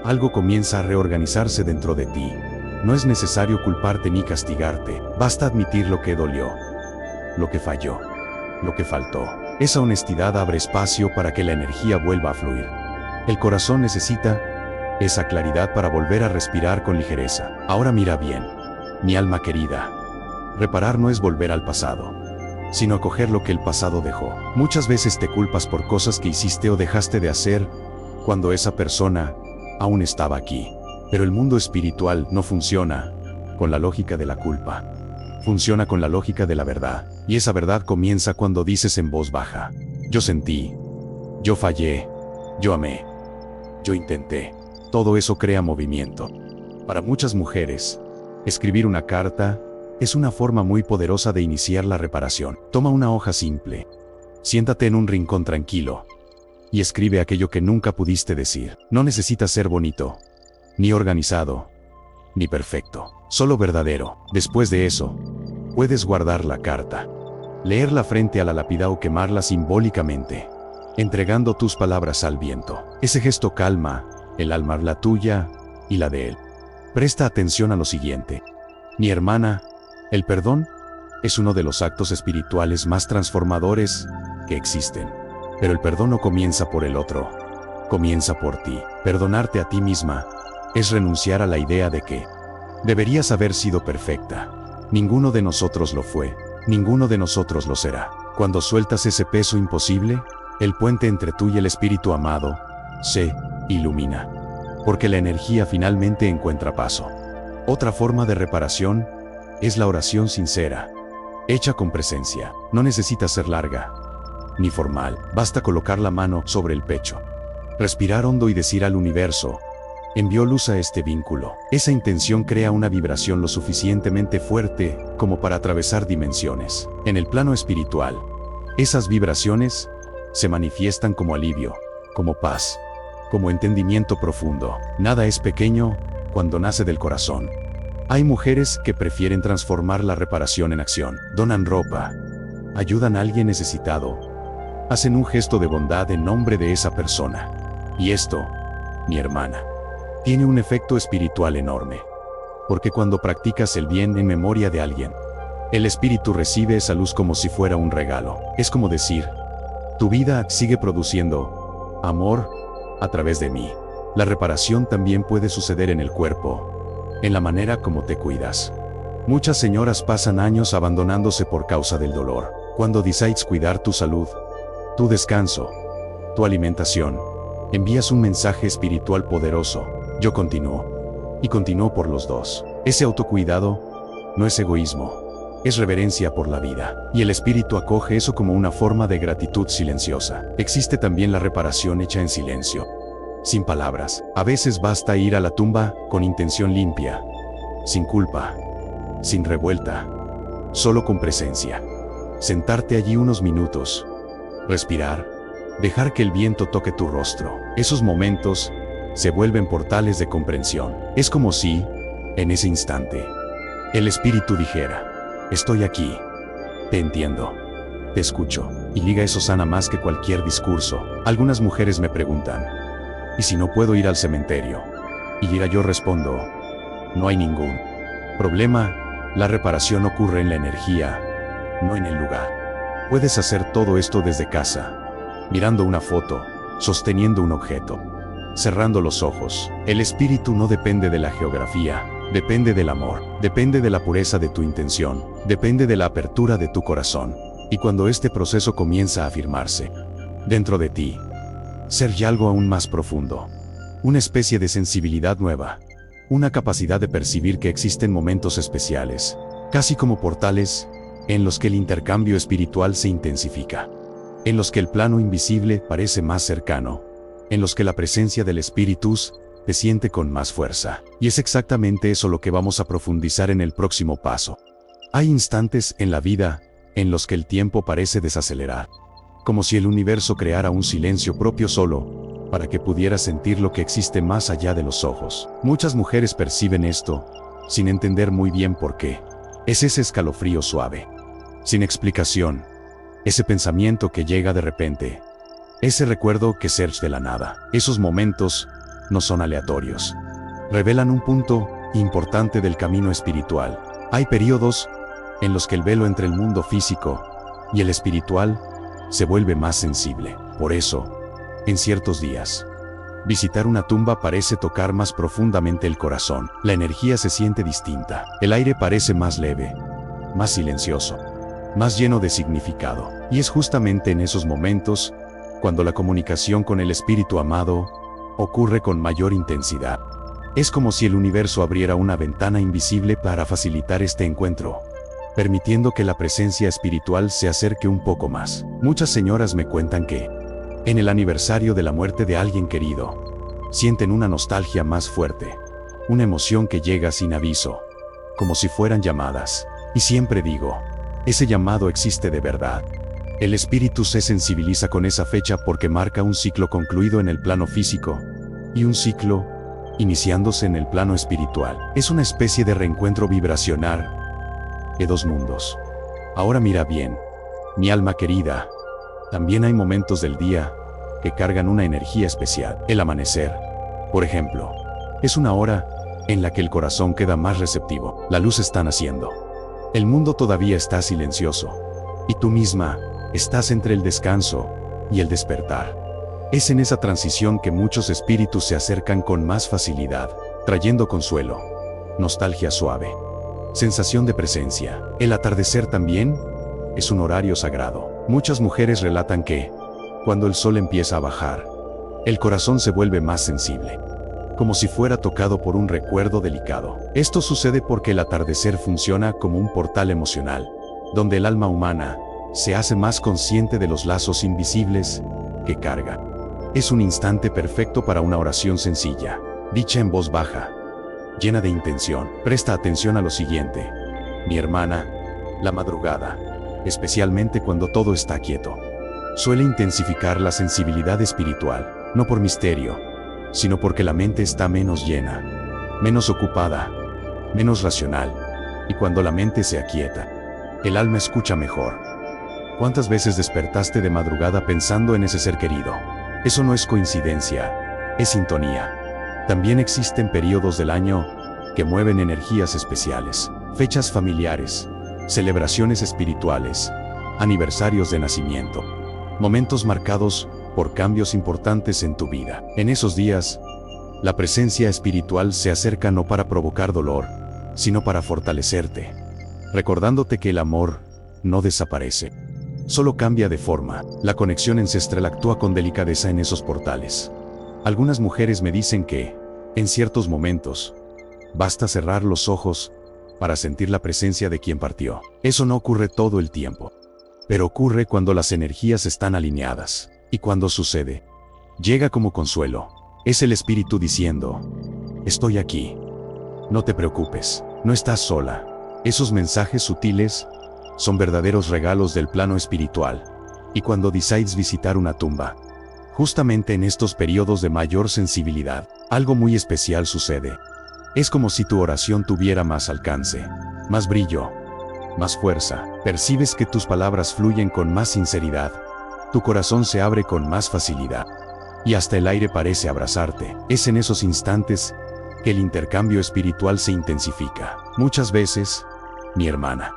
A: algo comienza a reorganizarse dentro de ti. No es necesario culparte ni castigarte, basta admitir lo que dolió, lo que falló, lo que faltó. Esa honestidad abre espacio para que la energía vuelva a fluir. El corazón necesita esa claridad para volver a respirar con ligereza. Ahora mira bien, mi alma querida. Reparar no es volver al pasado, sino acoger lo que el pasado dejó. Muchas veces te culpas por cosas que hiciste o dejaste de hacer cuando esa persona aún estaba aquí. Pero el mundo espiritual no funciona con la lógica de la culpa. Funciona con la lógica de la verdad. Y esa verdad comienza cuando dices en voz baja, yo sentí, yo fallé, yo amé, yo intenté. Todo eso crea movimiento. Para muchas mujeres, escribir una carta es una forma muy poderosa de iniciar la reparación. Toma una hoja simple, siéntate en un rincón tranquilo y escribe aquello que nunca pudiste decir. No necesitas ser bonito, ni organizado, ni perfecto, solo verdadero. Después de eso, puedes guardar la carta, leerla frente a la lápida o quemarla simbólicamente, entregando tus palabras al viento. Ese gesto calma el alma, la tuya y la de él. Presta atención a lo siguiente. Mi hermana, el perdón es uno de los actos espirituales más transformadores que existen. Pero el perdón no comienza por el otro, comienza por ti. Perdonarte a ti misma es renunciar a la idea de que deberías haber sido perfecta. Ninguno de nosotros lo fue, ninguno de nosotros lo será. Cuando sueltas ese peso imposible, El puente entre tú y el espíritu amado se ilumina, porque la energía finalmente encuentra paso. Otra forma de reparación es la oración sincera, hecha con presencia. No necesita ser larga ni formal, basta colocar la mano sobre el pecho, respirar hondo y decir al universo: envió luz a este vínculo. Esa intención crea una vibración lo suficientemente fuerte como para atravesar dimensiones. En el plano espiritual, esas vibraciones se manifiestan como alivio, como paz, como entendimiento profundo. Nada es pequeño cuando nace del corazón. Hay mujeres que prefieren transformar la reparación en acción. Donan ropa, ayudan a alguien necesitado, hacen un gesto de bondad en nombre de esa persona. Y esto, mi hermana, tiene un efecto espiritual enorme. Porque cuando practicas el bien en memoria de alguien, el espíritu recibe esa luz como si fuera un regalo. Es como decir: tu vida sigue produciendo amor a través de mí. La reparación también puede suceder en el cuerpo, en la manera como te cuidas. Muchas señoras pasan años abandonándose por causa del dolor. Cuando decides cuidar tu salud, tu descanso, tu alimentación, envías un mensaje espiritual poderoso: yo continúo. Y continúo por los dos. Ese autocuidado no es egoísmo, es reverencia por la vida. Y el espíritu acoge eso como una forma de gratitud silenciosa. Existe también la reparación hecha en silencio, sin palabras. A veces basta ir a la tumba con intención limpia, sin culpa, sin revuelta, solo con presencia. Sentarte allí unos minutos, respirar, dejar que el viento toque tu rostro. Esos momentos se vuelven portales de comprensión. Es como si, en ese instante, el espíritu dijera: estoy aquí, te entiendo, te escucho. Y diga eso sana más que cualquier discurso. Algunas mujeres me preguntan: ¿y si no puedo ir al cementerio? Y yo respondo: no hay ningún problema. La reparación ocurre en la energía, no en el lugar. Puedes hacer todo esto desde casa, mirando una foto, sosteniendo un objeto, cerrando los ojos. El espíritu no depende de la geografía, depende del amor, depende de la pureza de tu intención, depende de la apertura de tu corazón. Y cuando este proceso comienza a afirmarse dentro de ti, ser ya algo aún más profundo, una especie de sensibilidad nueva, una capacidad de percibir que existen momentos especiales, casi como portales, en los que el intercambio espiritual se intensifica, en los que el plano invisible parece más cercano, en los que la presencia del espíritu te siente con más fuerza. Y es exactamente eso lo que vamos a profundizar en el próximo paso. Hay instantes en la vida en los que el tiempo parece desacelerar, como si el universo creara un silencio propio solo para que pudieras sentir lo que existe más allá de los ojos. Muchas mujeres perciben esto sin entender muy bien por qué. Es ese escalofrío suave, sin explicación, ese pensamiento que llega de repente, ese recuerdo que surge de la nada. Esos momentos no son aleatorios, revelan un punto importante del camino espiritual. Hay periodos en los que el velo entre el mundo físico y el espiritual se vuelve más sensible. Por eso, en ciertos días, visitar una tumba parece tocar más profundamente el corazón. La energía se siente distinta. El aire parece más leve, más silencioso, más lleno de significado. Y es justamente en esos momentos cuando la comunicación con el espíritu amado ocurre con mayor intensidad. Es como si el universo abriera una ventana invisible para facilitar este encuentro, permitiendo que la presencia espiritual se acerque un poco más. Muchas señoras me cuentan que, en el aniversario de la muerte de alguien querido, sienten una nostalgia más fuerte, una emoción que llega sin aviso, como si fueran llamadas. Y siempre digo, ese llamado existe de verdad. El espíritu se sensibiliza con esa fecha porque marca un ciclo concluido en el plano físico, y un ciclo iniciándose en el plano espiritual. Es una especie de reencuentro vibracional de dos mundos. Ahora mira bien, mi alma querida, también hay momentos del día que cargan una energía especial. El amanecer, por ejemplo, es una hora en la que el corazón queda más receptivo. La luz está naciendo. El mundo todavía está silencioso. Y tú misma estás entre el descanso y el despertar. Es en esa transición que muchos espíritus se acercan con más facilidad, trayendo consuelo, nostalgia suave, sensación de presencia. El atardecer también es un horario sagrado. Muchas mujeres relatan que, Cuando el sol empieza a bajar, el corazón se vuelve más sensible, como si fuera tocado por un recuerdo delicado. Esto sucede porque el atardecer funciona como un portal emocional, donde el alma humana se hace más consciente de los lazos invisibles que carga. Es un instante perfecto para una oración sencilla, dicha en voz baja, llena de intención. Presta atención a lo siguiente. Mi hermana, la madrugada, especialmente cuando todo está quieto, suele intensificar la sensibilidad espiritual, no por misterio, sino porque la mente está menos llena, menos ocupada, menos racional, y cuando la mente se aquieta, el alma escucha mejor. ¿Cuántas veces despertaste de madrugada pensando en ese ser querido? Eso no es coincidencia, es sintonía. También existen periodos del año que mueven energías especiales, fechas familiares, celebraciones espirituales, aniversarios de nacimiento, momentos marcados por cambios importantes en tu vida. En esos días, la presencia espiritual se acerca no para provocar dolor, sino para fortalecerte, recordándote que el amor no desaparece, solo cambia de forma. La conexión ancestral actúa con delicadeza en esos portales. Algunas mujeres me dicen que, en ciertos momentos, basta cerrar los ojos para sentir la presencia de quien partió. Eso no ocurre todo el tiempo, pero ocurre cuando las energías están alineadas. Y cuando sucede, llega como consuelo. Es el espíritu diciendo: estoy aquí. No te preocupes, no estás sola. Esos mensajes sutiles son verdaderos regalos del plano espiritual. Y cuando decides visitar una tumba, justamente en estos periodos de mayor sensibilidad, algo muy especial sucede. Es como si tu oración tuviera más alcance, más brillo, más fuerza. Percibes que tus palabras fluyen con más sinceridad. Tu corazón se abre con más facilidad. Y hasta el aire parece abrazarte. Es en esos instantes que el intercambio espiritual se intensifica. Muchas veces, mi hermana,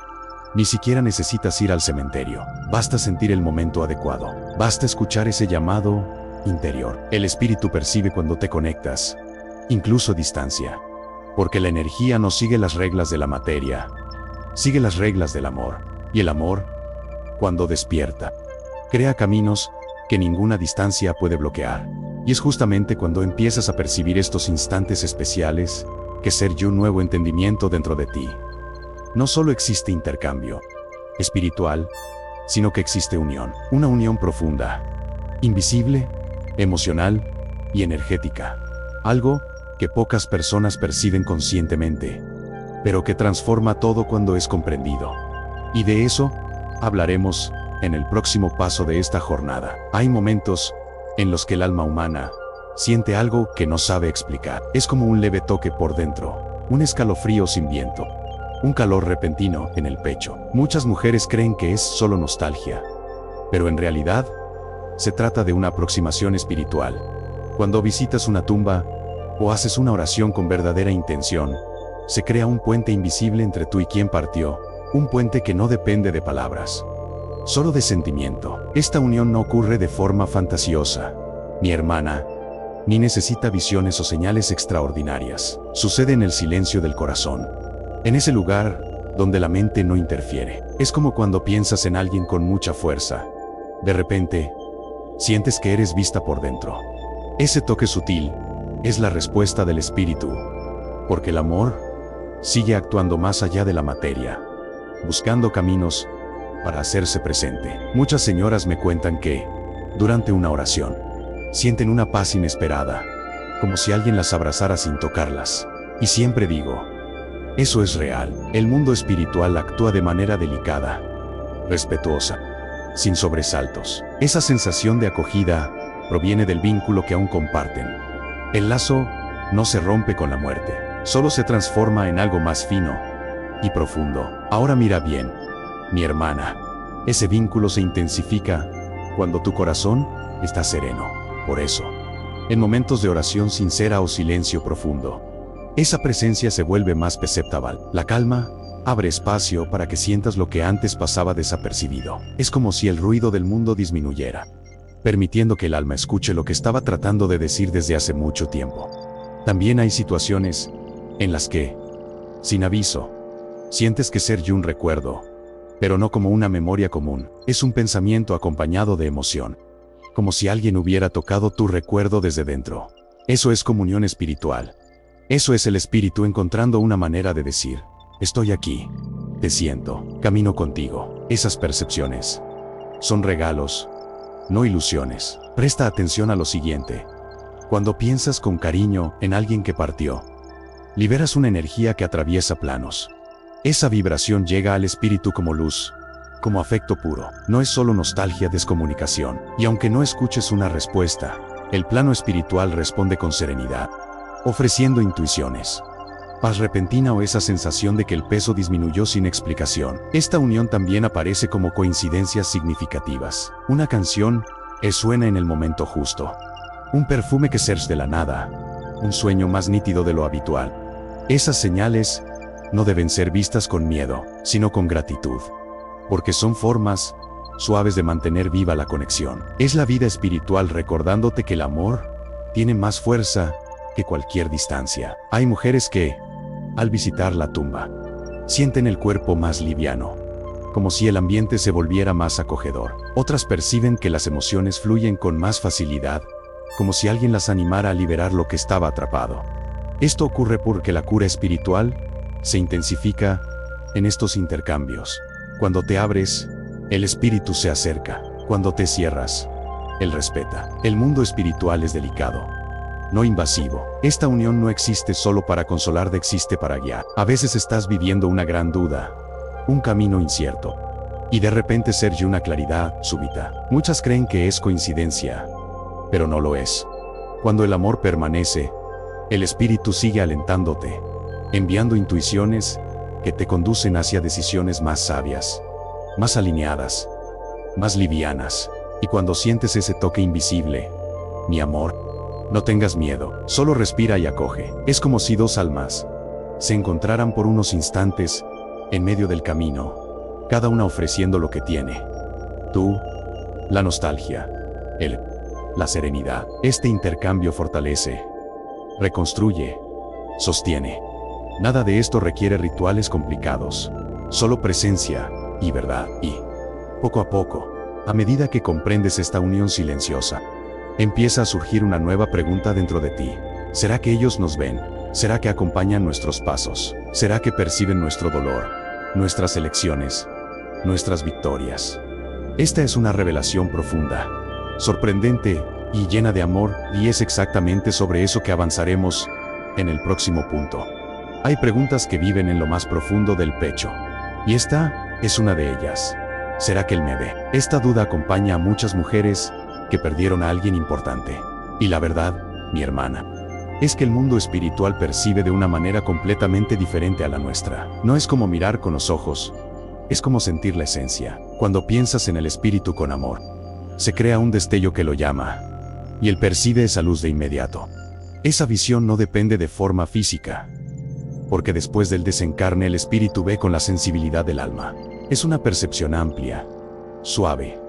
A: ni siquiera necesitas ir al cementerio. Basta sentir el momento adecuado. Basta escuchar ese llamado interior. El espíritu percibe cuando te conectas, incluso distancia. Porque la energía no sigue las reglas de la materia, sigue las reglas del amor. Y el amor, cuando despierta, crea caminos que ninguna distancia puede bloquear. Y es justamente cuando empiezas a percibir estos instantes especiales que surge un nuevo entendimiento dentro de ti. No solo existe intercambio espiritual, sino que existe unión. Una unión profunda, invisible, emocional y energética. Algo que pocas personas perciben conscientemente, pero que transforma todo cuando es comprendido. Y de eso hablaremos en el próximo paso de esta jornada. Hay momentos en los que el alma humana siente algo que no sabe explicar. Es como un leve toque por dentro, un escalofrío sin viento, un calor repentino en el pecho. Muchas mujeres creen que es solo nostalgia, pero en realidad se trata de una aproximación espiritual. Cuando visitas una tumba o haces una oración con verdadera intención, se crea un puente invisible entre tú y quien partió, un puente que no depende de palabras, solo de sentimiento. Esta unión no ocurre de forma fantasiosa, mi hermana, ni necesita visiones o señales extraordinarias. Sucede en el silencio del corazón, en ese lugar donde la mente no interfiere. Es como cuando piensas en alguien con mucha fuerza. De repente, sientes que eres vista por dentro. Ese toque sutil es la respuesta del espíritu, porque el amor sigue actuando más allá de la materia, buscando caminos para hacerse presente. Muchas señoras me cuentan que, durante una oración, sienten una paz inesperada, como si alguien las abrazara sin tocarlas. Y siempre digo, eso es real. El mundo espiritual actúa de manera delicada, respetuosa, sin sobresaltos. Esa sensación de acogida proviene del vínculo que aún comparten. El lazo no se rompe con la muerte, solo se transforma en algo más fino y profundo. Ahora mira bien, mi hermana, ese vínculo se intensifica cuando tu corazón está sereno. Por eso, en momentos de oración sincera o silencio profundo, esa presencia se vuelve más perceptible. La calma abre espacio para que sientas lo que antes pasaba desapercibido. Es como si el ruido del mundo disminuyera, permitiendo que el alma escuche lo que estaba tratando de decir desde hace mucho tiempo. También hay situaciones en las que, sin aviso, sientes que surge un recuerdo, pero no como una memoria común, es un pensamiento acompañado de emoción. como si alguien hubiera tocado tu recuerdo desde dentro. Eso es comunión espiritual. Eso es el espíritu encontrando una manera de decir, estoy aquí, te siento, camino contigo. Esas percepciones son regalos, no ilusiones. Presta atención a lo siguiente. Cuando piensas con cariño en alguien que partió, liberas una energía que atraviesa planos. Esa vibración llega al espíritu como luz, como afecto puro. No es solo nostalgia, descomunicación. Y aunque no escuches una respuesta, el plano espiritual responde con serenidad, ofreciendo intuiciones, paz repentina o esa sensación de que el peso disminuyó sin explicación. Esta unión también aparece como coincidencias significativas. Una canción suena en el momento justo. Un perfume que surge de la nada. Un sueño más nítido de lo habitual. Esas señales no deben ser vistas con miedo, sino con gratitud. Porque son formas suaves de mantener viva la conexión. Es la vida espiritual recordándote que el amor tiene más fuerza que cualquier distancia. Hay mujeres que, al visitar la tumba, sienten el cuerpo más liviano, como si el ambiente se volviera más acogedor. Otras perciben que las emociones fluyen con más facilidad, como si alguien las animara a liberar lo que estaba atrapado. Esto ocurre porque la cura espiritual se intensifica en estos intercambios. Cuando te abres, el espíritu se acerca. Cuando te cierras, él respeta. El mundo espiritual es delicado, no invasivo. Esta unión no existe solo para consolar, existe para guiar. A veces estás viviendo una gran duda, un camino incierto, y de repente surge una claridad súbita. Muchas creen que es coincidencia, pero no lo es. Cuando el amor permanece, el espíritu sigue alentándote, enviando intuiciones que te conducen hacia decisiones más sabias, más alineadas, más livianas. Y cuando sientes ese toque invisible, mi amor, no tengas miedo, solo respira y acoge. Es como si dos almas se encontraran por unos instantes en medio del camino, cada una ofreciendo lo que tiene. Tú, la nostalgia, él, la serenidad. Este intercambio fortalece, reconstruye, sostiene. Nada de esto requiere rituales complicados, solo presencia y verdad. Y, poco a poco, a medida que comprendes esta unión silenciosa, empieza a surgir una nueva pregunta dentro de ti. ¿Será que ellos nos ven? ¿Será que acompañan nuestros pasos? ¿Será que perciben nuestro dolor, nuestras elecciones, nuestras victorias? Esta es una revelación profunda, sorprendente y llena de amor, y es exactamente sobre eso que avanzaremos en el próximo punto. Hay preguntas que viven en lo más profundo del pecho, y esta es una de ellas. ¿Será que él me ve? Esta duda acompaña a muchas mujeres que perdieron a alguien importante. Y la verdad, mi hermana, es que el mundo espiritual percibe de una manera completamente diferente a la nuestra. No es como mirar con los ojos, es como sentir la esencia. Cuando piensas en el espíritu con amor, se crea un destello que lo llama, y él percibe esa luz de inmediato. Esa visión no depende de forma física, porque después del desencarne el espíritu ve con la sensibilidad del alma. Es una percepción amplia, suave,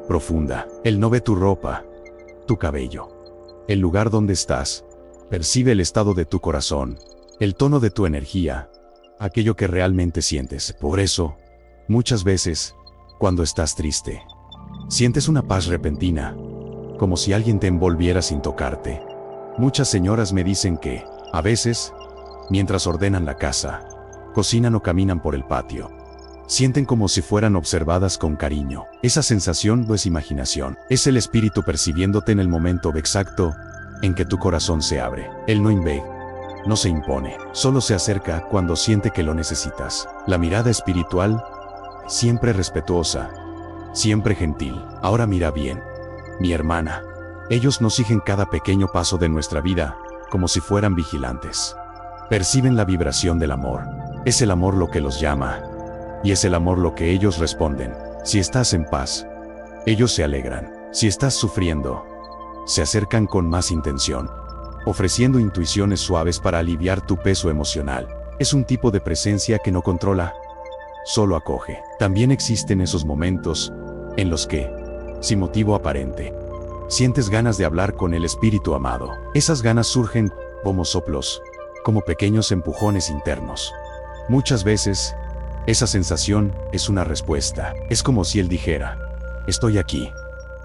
A: profunda. Él no ve tu ropa, tu cabello, el lugar donde estás. Percibe el estado de tu corazón, el tono de tu energía, aquello que realmente sientes. Por eso, muchas veces, cuando estás triste, sientes una paz repentina, como si alguien te envolviera sin tocarte. Muchas señoras me dicen que, a veces, mientras ordenan la casa, cocinan o caminan por el patio, sienten como si fueran observadas con cariño. Esa sensación no es imaginación, es el espíritu percibiéndote en el momento exacto en que tu corazón se abre. Él no invade, no se impone, solo se acerca cuando siente que lo necesitas. La mirada espiritual, siempre respetuosa, siempre gentil. Ahora mira bien, mi hermana. Ellos nos siguen cada pequeño paso de nuestra vida, como si fueran vigilantes. Perciben la vibración del amor. Es el amor lo que los llama, y es el amor lo que ellos responden. Si estás en paz, ellos se alegran. Si estás sufriendo, se acercan con más intención, ofreciendo intuiciones suaves para aliviar tu peso emocional. Es un tipo de presencia que no controla, solo acoge. También existen esos momentos en los que, sin motivo aparente, sientes ganas de hablar con el espíritu amado. Esas ganas surgen como soplos, como pequeños empujones internos. Muchas veces, esa sensación es una respuesta. Es como si él dijera, estoy aquí,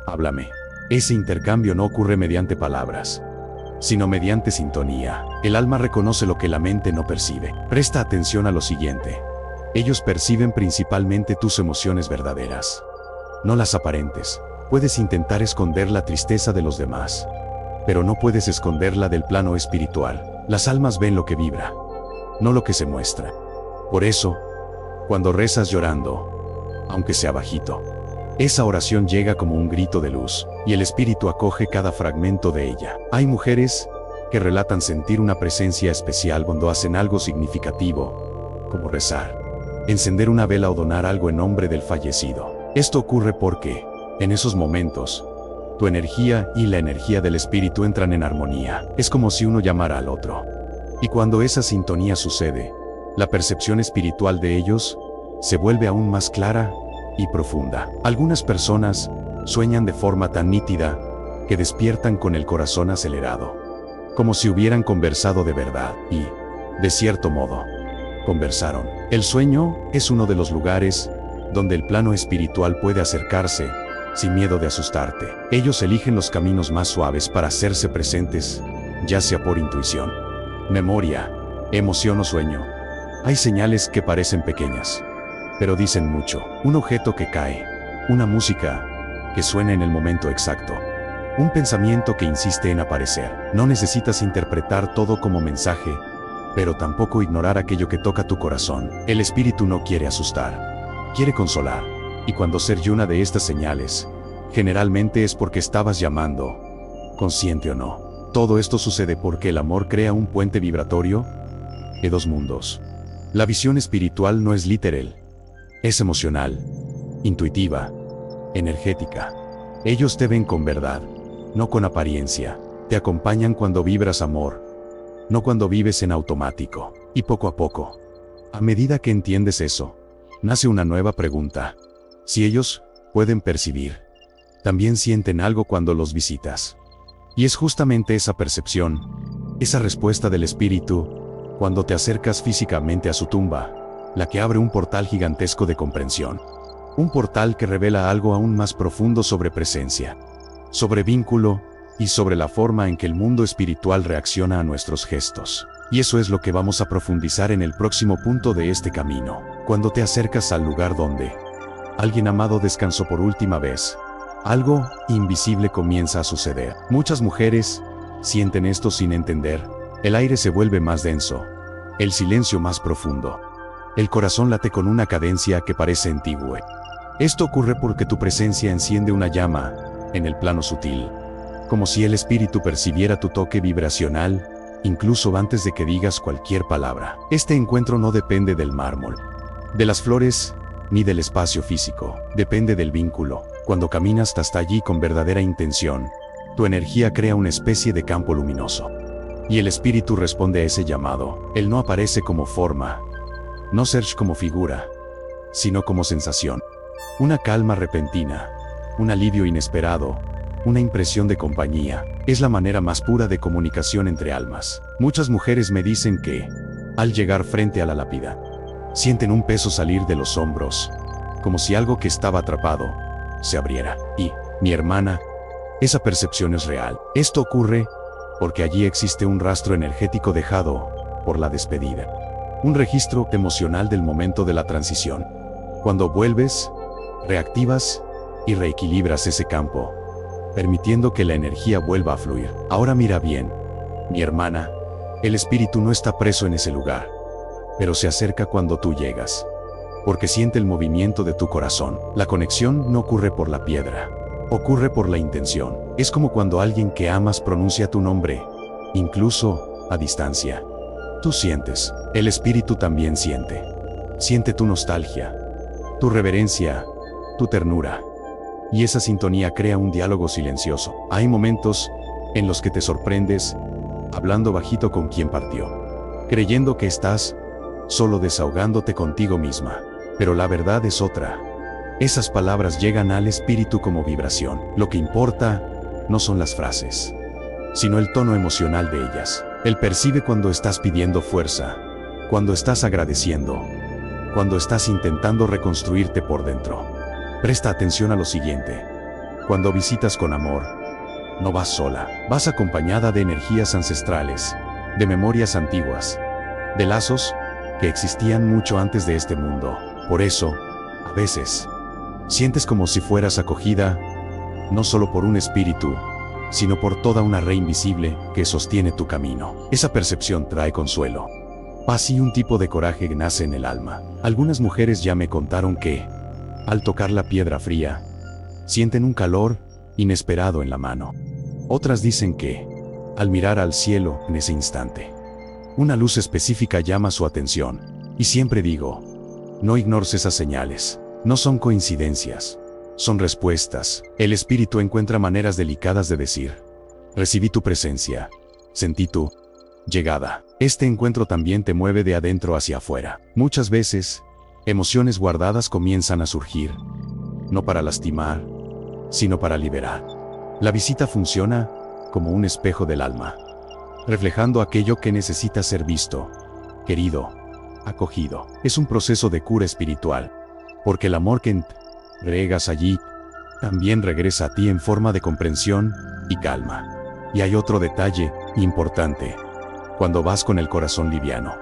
A: háblame. Ese intercambio no ocurre mediante palabras, sino mediante sintonía. El alma reconoce lo que la mente no percibe. Presta atención a lo siguiente. Ellos perciben principalmente tus emociones verdaderas, no las aparentes. Puedes intentar esconder la tristeza de los demás, pero no puedes esconderla del plano espiritual. Las almas ven lo que vibra, no lo que se muestra. Por eso, cuando rezas llorando, aunque sea bajito, esa oración llega como un grito de luz, y el espíritu acoge cada fragmento de ella. Hay mujeres que relatan sentir una presencia especial cuando hacen algo significativo, como rezar, encender una vela o donar algo en nombre del fallecido. Esto ocurre porque, en esos momentos, tu energía y la energía del espíritu entran en armonía. Es como si uno llamara al otro. Y cuando esa sintonía sucede, la percepción espiritual de ellos se vuelve aún más clara y profunda. Algunas personas sueñan de forma tan nítida que despiertan con el corazón acelerado, como si hubieran conversado de verdad y, de cierto modo, conversaron. El sueño es uno de los lugares donde el plano espiritual puede acercarse sin miedo de asustarte. Ellos eligen los caminos más suaves para hacerse presentes, ya sea por intuición, memoria, emoción o sueño. Hay señales que parecen pequeñas, pero dicen mucho. Un objeto que cae, una música que suena en el momento exacto, un pensamiento que insiste en aparecer. No necesitas interpretar todo como mensaje, pero tampoco ignorar aquello que toca tu corazón. El espíritu no quiere asustar, quiere consolar. Y cuando se oye una de estas señales, generalmente es porque estabas llamando, consciente o no. Todo esto sucede porque el amor crea un puente vibratorio de dos mundos. La visión espiritual no es literal, es emocional, intuitiva, energética. Ellos te ven con verdad, no con apariencia. Te acompañan cuando vibras amor, no cuando vives en automático. Y poco a poco, a medida que entiendes eso, nace una nueva pregunta. Si ellos pueden percibir, también sienten algo cuando los visitas. Y es justamente esa percepción, esa respuesta del espíritu, cuando te acercas físicamente a su tumba, la que abre un portal gigantesco de comprensión. Un portal que revela algo aún más profundo sobre presencia, sobre vínculo y sobre la forma en que el mundo espiritual reacciona a nuestros gestos. Y eso es lo que vamos a profundizar en el próximo punto de este camino. Cuando te acercas al lugar donde alguien amado descansó por última vez, algo invisible comienza a suceder. Muchas mujeres sienten esto sin entender. El aire se vuelve más denso, el silencio más profundo. El corazón late con una cadencia que parece antigua. Esto ocurre porque tu presencia enciende una llama en el plano sutil, como si el espíritu percibiera tu toque vibracional, incluso antes de que digas cualquier palabra. Este encuentro no depende del mármol, de las flores, ni del espacio físico. Depende del vínculo. Cuando caminas hasta allí con verdadera intención, tu energía crea una especie de campo luminoso. Y el espíritu responde a ese llamado. Él no aparece como forma, no search como figura, sino como sensación. Una calma repentina, un alivio inesperado, una impresión de compañía. Es la manera más pura de comunicación entre almas. Muchas mujeres me dicen que, al llegar frente a la lápida, sienten un peso salir de los hombros, como si algo que estaba atrapado se abriera. Y, mi hermana, esa percepción es real. Esto ocurre porque allí existe un rastro energético dejado por la despedida. Un registro emocional del momento de la transición. Cuando vuelves, reactivas y reequilibras ese campo, permitiendo que la energía vuelva a fluir. Ahora mira bien, mi hermana, el espíritu no está preso en ese lugar, pero se acerca cuando tú llegas, porque siente el movimiento de tu corazón. La conexión no ocurre por la piedra, ocurre por la intención. Es como cuando alguien que amas pronuncia tu nombre, incluso a distancia. Tú sientes, el espíritu también siente. Siente tu nostalgia, tu reverencia, tu ternura. Y esa sintonía crea un diálogo silencioso. Hay momentos en los que te sorprendes, hablando bajito con quien partió, creyendo que estás solo desahogándote contigo misma. Pero la verdad es otra. Esas palabras llegan al espíritu como vibración. Lo que importa no son las frases, sino el tono emocional de ellas. Él percibe cuando estás pidiendo fuerza, cuando estás agradeciendo, cuando estás intentando reconstruirte por dentro. Presta atención a lo siguiente. Cuando visitas con amor, No vas sola, vas acompañada de energías ancestrales, de memorias antiguas, de lazos que existían mucho antes de este mundo. Por eso, a veces, sientes como si fueras acogida, no solo por un espíritu, sino por toda una red invisible que sostiene tu camino. Esa percepción trae consuelo, paz y un tipo de coraje que nace en el alma. Algunas mujeres ya me contaron que, al tocar la piedra fría, sienten un calor inesperado en la mano. Otras dicen que, al mirar al cielo en ese instante, una luz específica llama su atención. Y siempre digo, no ignores esas señales. No son coincidencias, son respuestas. El espíritu encuentra maneras delicadas de decir: recibí tu presencia, sentí tu llegada. Este encuentro también te mueve de adentro hacia afuera. Muchas veces, emociones guardadas comienzan a surgir, no para lastimar, sino para liberar. La visita funciona como un espejo del alma, reflejando aquello que necesita ser visto, querido, acogido. Es un proceso de cura espiritual, porque el amor que entregas allí también regresa a ti en forma de comprensión y calma. Y hay otro detalle importante: cuando vas con el corazón liviano,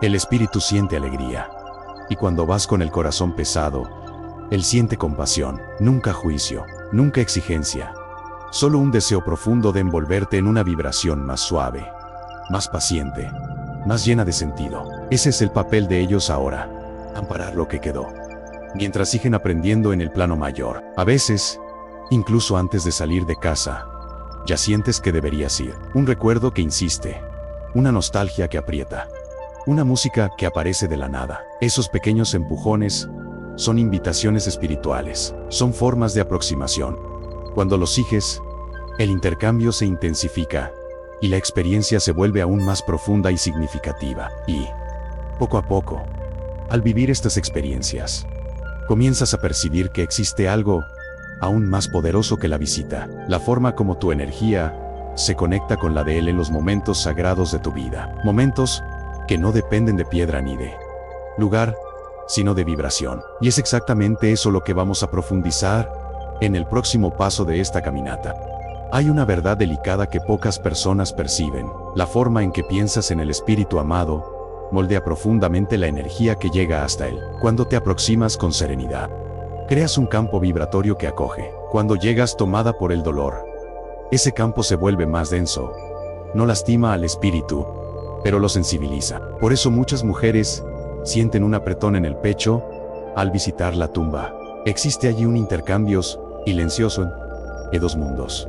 A: el espíritu siente alegría. Y cuando vas con el corazón pesado, él siente compasión, nunca juicio, nunca exigencia. Solo un deseo profundo de envolverte en una vibración más suave, más paciente, más llena de sentido. Ese es el papel de ellos ahora, amparar lo que quedó, mientras siguen aprendiendo en el plano mayor. A veces, incluso antes de salir de casa, ya sientes que deberías ir. Un recuerdo que insiste, una nostalgia que aprieta, una música que aparece de la nada. Esos pequeños empujones son invitaciones espirituales, son formas de aproximación. Cuando los sigues, el intercambio se intensifica y la experiencia se vuelve aún más profunda y significativa. Y, poco a poco, al vivir estas experiencias, comienzas a percibir que existe algo aún más poderoso que la visita: la forma como tu energía se conecta con la de él en los momentos sagrados de tu vida. Momentos que no dependen de piedra ni de lugar, sino de vibración. Y es exactamente eso lo que vamos a profundizar en el próximo paso de esta caminata. Hay una verdad delicada que pocas personas perciben: la forma en que piensas en el espíritu amado moldea profundamente la energía que llega hasta él. Cuando te aproximas con serenidad, creas un campo vibratorio que acoge. Cuando llegas tomada por el dolor, ese campo se vuelve más denso. No lastima al espíritu, pero lo sensibiliza. Por eso muchas mujeres sienten un apretón en el pecho al visitar la tumba. Existe allí un intercambio silencioso de dos mundos.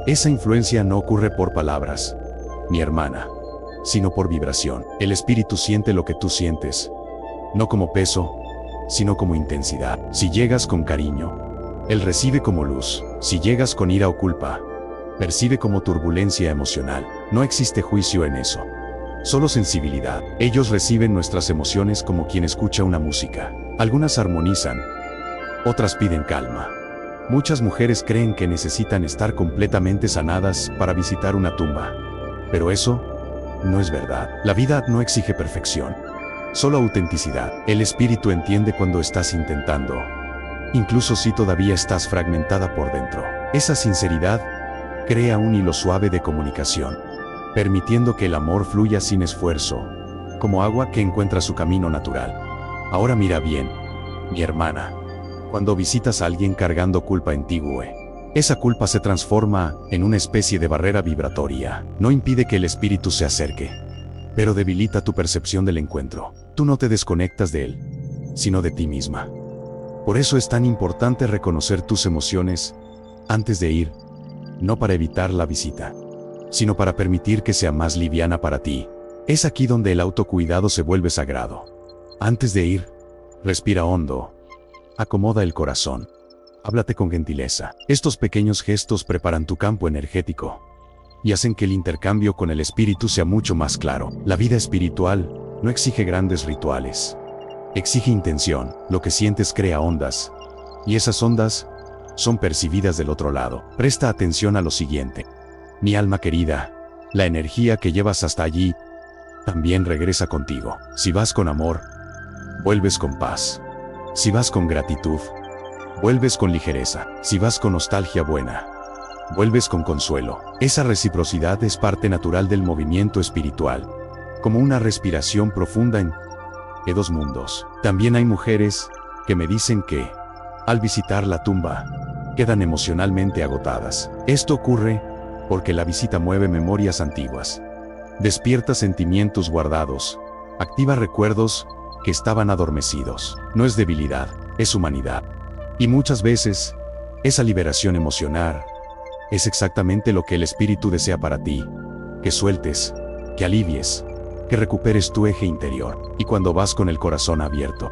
A: Esa influencia no ocurre por palabras, mi hermana, sino por vibración. El espíritu siente lo que tú sientes, no como peso, sino como intensidad. Si llegas con cariño, él recibe como luz. Si llegas con ira o culpa, percibe como turbulencia emocional. No existe juicio en eso, solo sensibilidad. Ellos reciben nuestras emociones como quien escucha una música. Algunas armonizan, otras piden calma. Muchas mujeres creen que necesitan estar completamente sanadas para visitar una tumba. Pero eso no es verdad. La vida no exige perfección, solo autenticidad. El espíritu entiende cuando estás intentando, incluso si todavía estás fragmentada por dentro. Esa sinceridad crea un hilo suave de comunicación, permitiendo que el amor fluya sin esfuerzo, como agua que encuentra su camino natural. Ahora mira bien, mi hermana. Cuando visitas a alguien cargando culpa en ti, esa culpa se transforma en una especie de barrera vibratoria. No impide que el espíritu se acerque, pero debilita tu percepción del encuentro. Tú no te desconectas de él, sino de ti misma. Por eso es tan importante reconocer tus emociones antes de ir, no para evitar la visita, sino para permitir que sea más liviana para ti. Es aquí donde el autocuidado se vuelve sagrado. Antes de ir, respira hondo. Acomoda el corazón. Háblate con gentileza. Estos pequeños gestos preparan tu campo energético y hacen que el intercambio con el espíritu sea mucho más claro. La vida espiritual no exige grandes rituales. Exige intención. Lo que sientes crea ondas, y esas ondas son percibidas del otro lado. Presta atención a lo siguiente. Mi alma querida, la energía que llevas hasta allí también regresa contigo. Si vas con amor, vuelves con paz. Si vas con gratitud, vuelves con ligereza. Si vas con nostalgia buena, vuelves con consuelo. Esa reciprocidad es parte natural del movimiento espiritual, como una respiración profunda en dos mundos. También hay mujeres que me dicen que, al visitar la tumba, quedan emocionalmente agotadas. Esto ocurre porque la visita mueve memorias antiguas, despierta sentimientos guardados, activa recuerdos que estaban adormecidos. No es debilidad, es humanidad. Y muchas veces, esa liberación emocional es exactamente lo que el espíritu desea para ti, que sueltes, que alivies, que recuperes tu eje interior. Y cuando vas con el corazón abierto,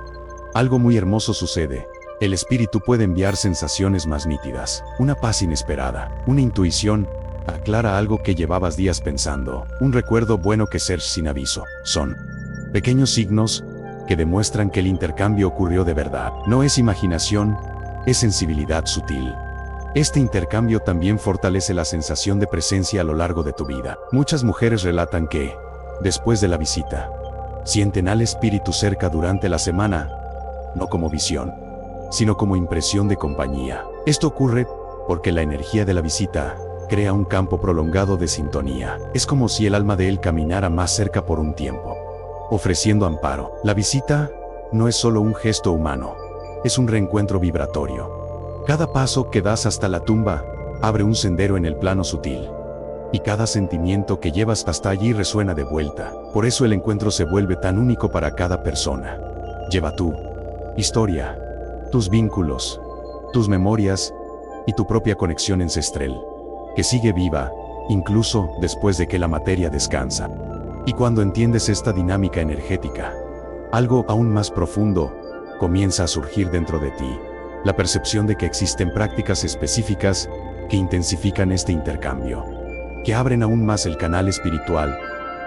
A: algo muy hermoso sucede. El espíritu puede enviar sensaciones más nítidas, una paz inesperada, una intuición, aclara algo que llevabas días pensando, un recuerdo bueno que ser sin aviso. Son pequeños signos que demuestran que el intercambio ocurrió de verdad. No es imaginación, es sensibilidad sutil. Este intercambio también fortalece la sensación de presencia a lo largo de tu vida. Muchas mujeres relatan que, después de la visita, sienten al espíritu cerca durante la semana, no como visión, sino como impresión de compañía. Esto ocurre porque la energía de la visita crea un campo prolongado de sintonía. Es como si el alma de él caminara más cerca por un tiempo, ofreciendo amparo. La visita no es solo un gesto humano, es un reencuentro vibratorio. Cada paso que das hasta la tumba abre un sendero en el plano sutil, y cada sentimiento que llevas hasta allí resuena de vuelta. Por eso el encuentro se vuelve tan único para cada persona. Lleva tu historia, tus vínculos, tus memorias y tu propia conexión ancestral, que sigue viva, incluso después de que la materia descansa. Y cuando entiendes esta dinámica energética, algo aún más profundo comienza a surgir dentro de ti, la percepción de que existen prácticas específicas que intensifican este intercambio, que abren aún más el canal espiritual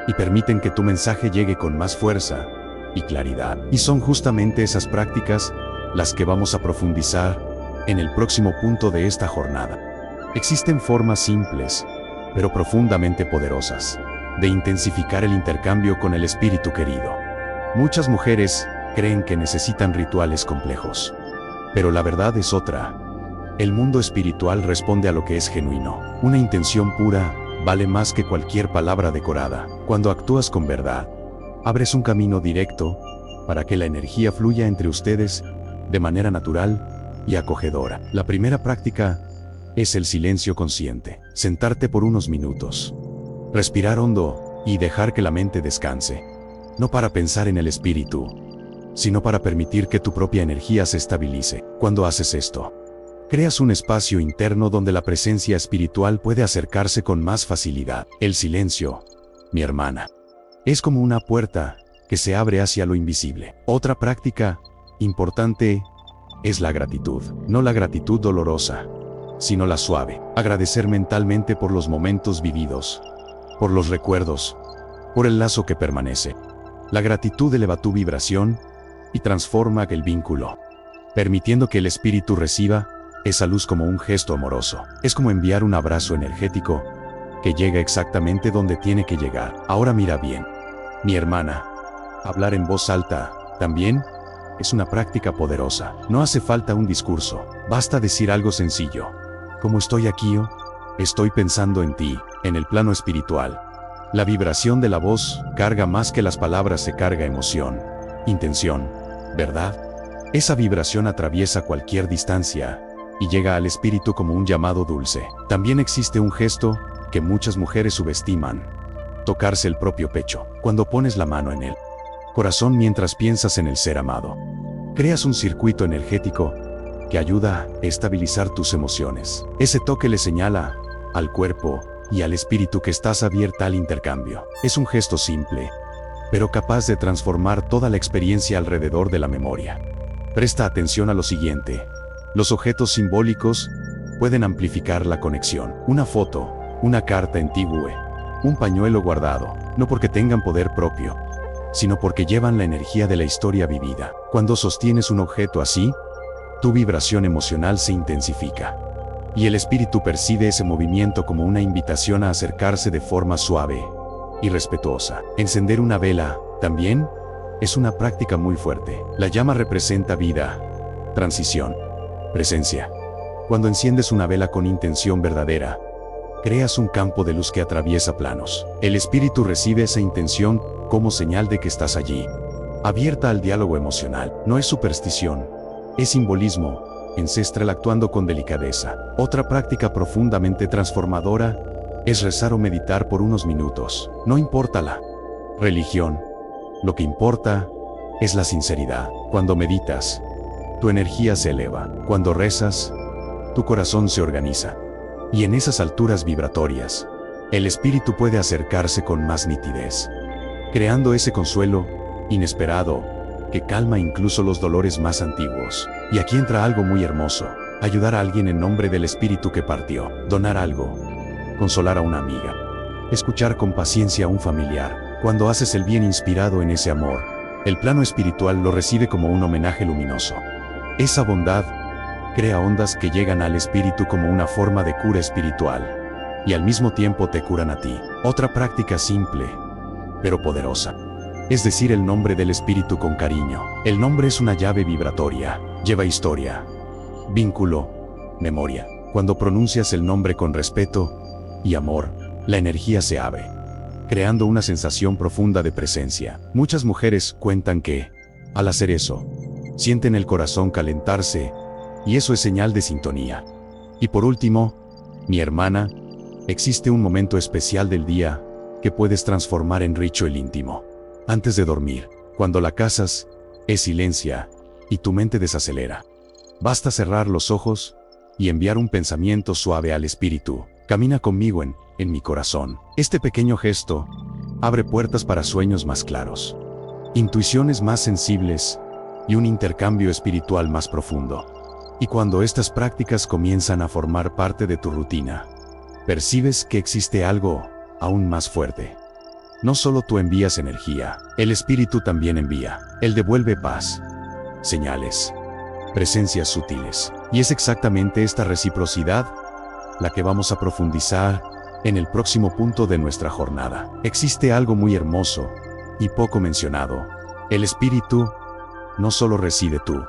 A: y permiten que tu mensaje llegue con más fuerza y claridad. Y son justamente esas prácticas las que vamos a profundizar en el próximo punto de esta jornada. Existen formas simples, pero profundamente poderosas, de intensificar el intercambio con el espíritu querido. Muchas mujeres creen que necesitan rituales complejos, pero la verdad es otra. El mundo espiritual responde a lo que es genuino. Una intención pura vale más que cualquier palabra decorada. Cuando actúas con verdad, abres un camino directo para que la energía fluya entre ustedes de manera natural y acogedora. La primera práctica es el silencio consciente. Sentarte por unos minutos, respirar hondo y dejar que la mente descanse. No para pensar en el espíritu, sino para permitir que tu propia energía se estabilice. Cuando haces esto, creas un espacio interno donde la presencia espiritual puede acercarse con más facilidad. El silencio, mi hermana, es como una puerta que se abre hacia lo invisible. Otra práctica importante es la gratitud. No la gratitud dolorosa, sino la suave. Agradecer mentalmente por los momentos vividos, por los recuerdos, por el lazo que permanece. La gratitud eleva tu vibración y transforma el vínculo, permitiendo que el espíritu reciba esa luz como un gesto amoroso. Es como enviar un abrazo energético que llega exactamente donde tiene que llegar. Ahora mira bien, mi hermana, hablar en voz alta también es una práctica poderosa. No hace falta un discurso, basta decir algo sencillo, como estoy aquí o estoy pensando en ti. En el plano espiritual, la vibración de la voz carga más que las palabras, se carga emoción, intención, ¿verdad? Esa vibración atraviesa cualquier distancia y llega al espíritu como un llamado dulce. También existe un gesto que muchas mujeres subestiman: tocarse el propio pecho. Cuando pones la mano en el corazón mientras piensas en el ser amado, creas un circuito energético que ayuda a estabilizar tus emociones. Ese toque le señala al cuerpo y al espíritu que estás abierta al intercambio. Es un gesto simple, pero capaz de transformar toda la experiencia alrededor de la memoria. Presta atención a lo siguiente: los objetos simbólicos pueden amplificar la conexión. Una foto, una carta antigua, un pañuelo guardado, no porque tengan poder propio, sino porque llevan la energía de la historia vivida. Cuando sostienes un objeto así, tu vibración emocional se intensifica, y el espíritu percibe ese movimiento como una invitación a acercarse de forma suave y respetuosa. Encender una vela, también, es una práctica muy fuerte. La llama representa vida, transición, presencia, Cuando enciendes una vela con intención verdadera, creas un campo de luz que atraviesa planos. El espíritu recibe esa intención como señal de que estás allí, abierta al diálogo emocional. No es superstición, es simbolismo ancestral actuando con delicadeza. Otra práctica profundamente transformadora es rezar o meditar por unos minutos. No importa la religión, lo que importa es la sinceridad. Cuando meditas, tu energía se eleva. Cuando rezas, tu corazón se organiza. Y en esas alturas vibratorias, el espíritu puede acercarse con más nitidez, creando ese consuelo inesperado que calma incluso los dolores más antiguos. Y aquí entra algo muy hermoso: ayudar a alguien en nombre del espíritu que partió, donar algo, consolar a una amiga, escuchar con paciencia a un familiar. Cuando haces el bien inspirado en ese amor, el plano espiritual lo recibe como un homenaje luminoso. Esa bondad crea ondas que llegan al espíritu como una forma de cura espiritual, y al mismo tiempo te curan a ti. Otra práctica simple, pero poderosa, es decir el nombre del espíritu con cariño. El nombre es una llave vibratoria, lleva historia, vínculo, memoria. Cuando pronuncias el nombre con respeto y amor, la energía se abre, creando una sensación profunda de presencia. Muchas mujeres cuentan que, al hacer eso, sienten el corazón calentarse, y eso es señal de sintonía. Y por último, mi hermana, existe un momento especial del día que puedes transformar en ritual íntimo. Antes de dormir, cuando la casas, es silencia y tu mente desacelera. Basta cerrar los ojos y enviar un pensamiento suave al espíritu: camina conmigo en mi corazón. Este pequeño gesto abre puertas para sueños más claros, intuiciones más sensibles y un intercambio espiritual más profundo. Y cuando estas prácticas comienzan a formar parte de tu rutina, percibes que existe algo aún más fuerte. No solo tú envías energía, el espíritu también envía. Él devuelve paz, señales, presencias sutiles. Y es exactamente esta reciprocidad la que vamos a profundizar en el próximo punto de nuestra jornada. Existe algo muy hermoso y poco mencionado. El espíritu no solo recibe tu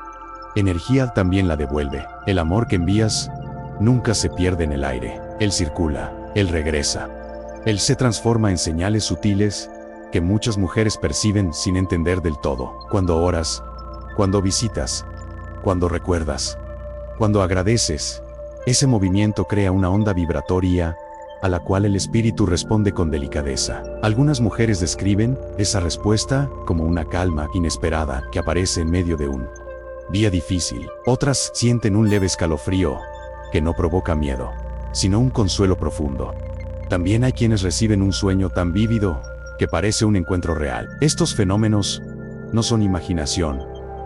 A: energía, también la devuelve. El amor que envías nunca se pierde en el aire. Él circula, él regresa. Él se transforma en señales sutiles que muchas mujeres perciben sin entender del todo. Cuando oras, cuando visitas, cuando recuerdas, cuando agradeces, ese movimiento crea una onda vibratoria a la cual el espíritu responde con delicadeza. Algunas mujeres describen esa respuesta como una calma inesperada que aparece en medio de un día difícil. Otras sienten un leve escalofrío que no provoca miedo, sino un consuelo profundo. También hay quienes reciben un sueño tan vívido que parece un encuentro real. Estos fenómenos no son imaginación,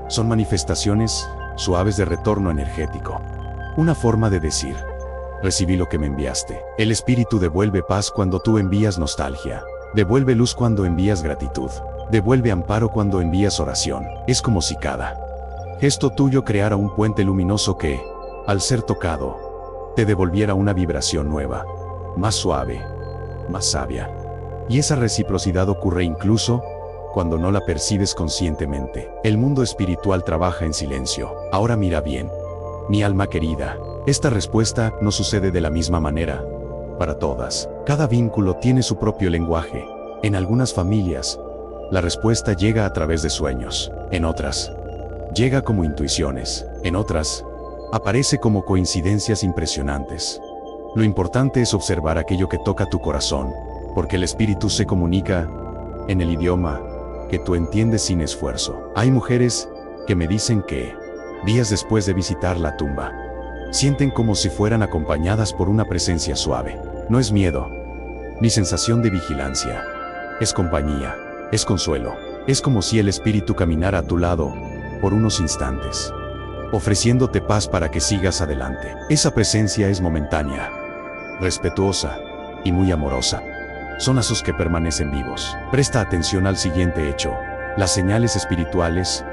A: son manifestaciones suaves de retorno energético. Una forma de decir: recibí lo que me enviaste. El espíritu devuelve paz cuando tú envías nostalgia, devuelve luz cuando envías gratitud, devuelve amparo cuando envías oración. Es como si cada gesto tuyo creara un puente luminoso que, al ser tocado, te devolviera una vibración nueva, más suave, más sabia. Y esa reciprocidad ocurre incluso cuando no la percibes conscientemente. El mundo espiritual trabaja en silencio. Ahora mira bien, mi alma querida, esta respuesta no sucede de la misma manera para todas. Cada vínculo tiene su propio lenguaje. En algunas familias, la respuesta llega a través de sueños. En otras, llega como intuiciones. En otras, aparece como coincidencias impresionantes. Lo importante es observar aquello que toca tu corazón, porque el espíritu se comunica en el idioma que tú entiendes sin esfuerzo. Hay mujeres que me dicen que, días después de visitar la tumba, sienten como si fueran acompañadas por una presencia suave. No es miedo, ni sensación de vigilancia. Es compañía, es consuelo. Es como si el espíritu caminara a tu lado por unos instantes, ofreciéndote paz para que sigas adelante. Esa presencia es momentánea, respetuosa y muy amorosa. Son lazos que permanecen vivos. Presta atención al siguiente hecho: las señales espirituales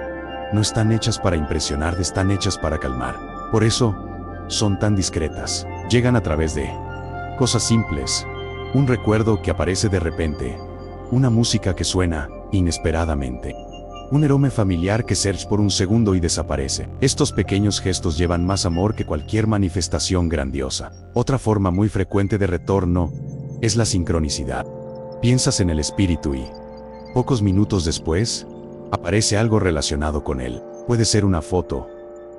A: no están hechas para impresionar, están hechas para calmar. Por eso, son tan discretas. Llegan a través de cosas simples, un recuerdo que aparece de repente, una música que suena inesperadamente, Un aroma familiar que surge por un segundo y desaparece. Estos pequeños gestos llevan más amor que cualquier manifestación grandiosa. Otra forma muy frecuente de retorno es la sincronicidad. Piensas en el espíritu y, pocos minutos después, aparece algo relacionado con él. Puede ser una foto,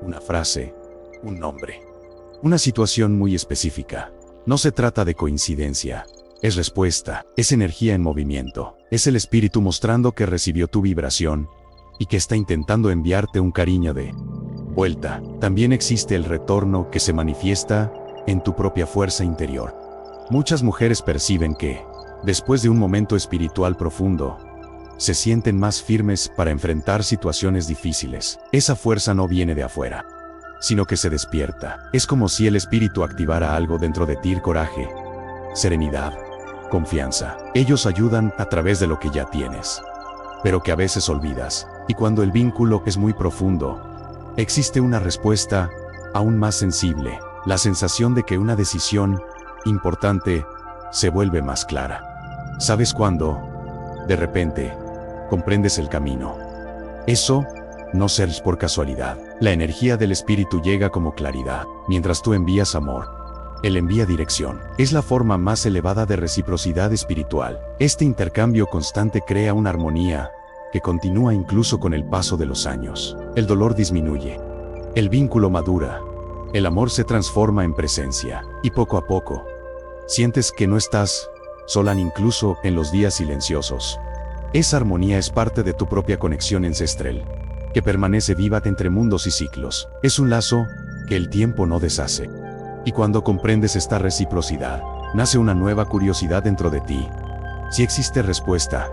A: una frase, un nombre, una situación muy específica. No se trata de coincidencia. Es respuesta, es energía en movimiento. Es el espíritu mostrando que recibió tu vibración y que está intentando enviarte un cariño de vuelta. También existe el retorno que se manifiesta en tu propia fuerza interior. Muchas mujeres perciben que, después de un momento espiritual profundo, se sienten más firmes para enfrentar situaciones difíciles. Esa fuerza no viene de afuera, sino que se despierta. Es como si el espíritu activara algo dentro de ti: coraje, serenidad, confianza. Ellos ayudan a través de lo que ya tienes, pero que a veces olvidas. Y cuando el vínculo es muy profundo, existe una respuesta aún más sensible, la sensación de que una decisión importante se vuelve más clara. ¿Sabes cuándo? De repente, comprendes el camino. Eso no es por casualidad. La energía del espíritu llega como claridad. Mientras tú envías amor, él envía dirección. Es la forma más elevada de reciprocidad espiritual. Este intercambio constante crea una armonía que continúa incluso con el paso de los años. El dolor disminuye, el vínculo madura, el amor se transforma en presencia, y poco a poco, sientes que no estás sola incluso en los días silenciosos. Esa armonía es parte de tu propia conexión ancestral, que permanece viva entre mundos y ciclos. Es un lazo que el tiempo no deshace. Y cuando comprendes esta reciprocidad, nace una nueva curiosidad dentro de ti. Si existe respuesta,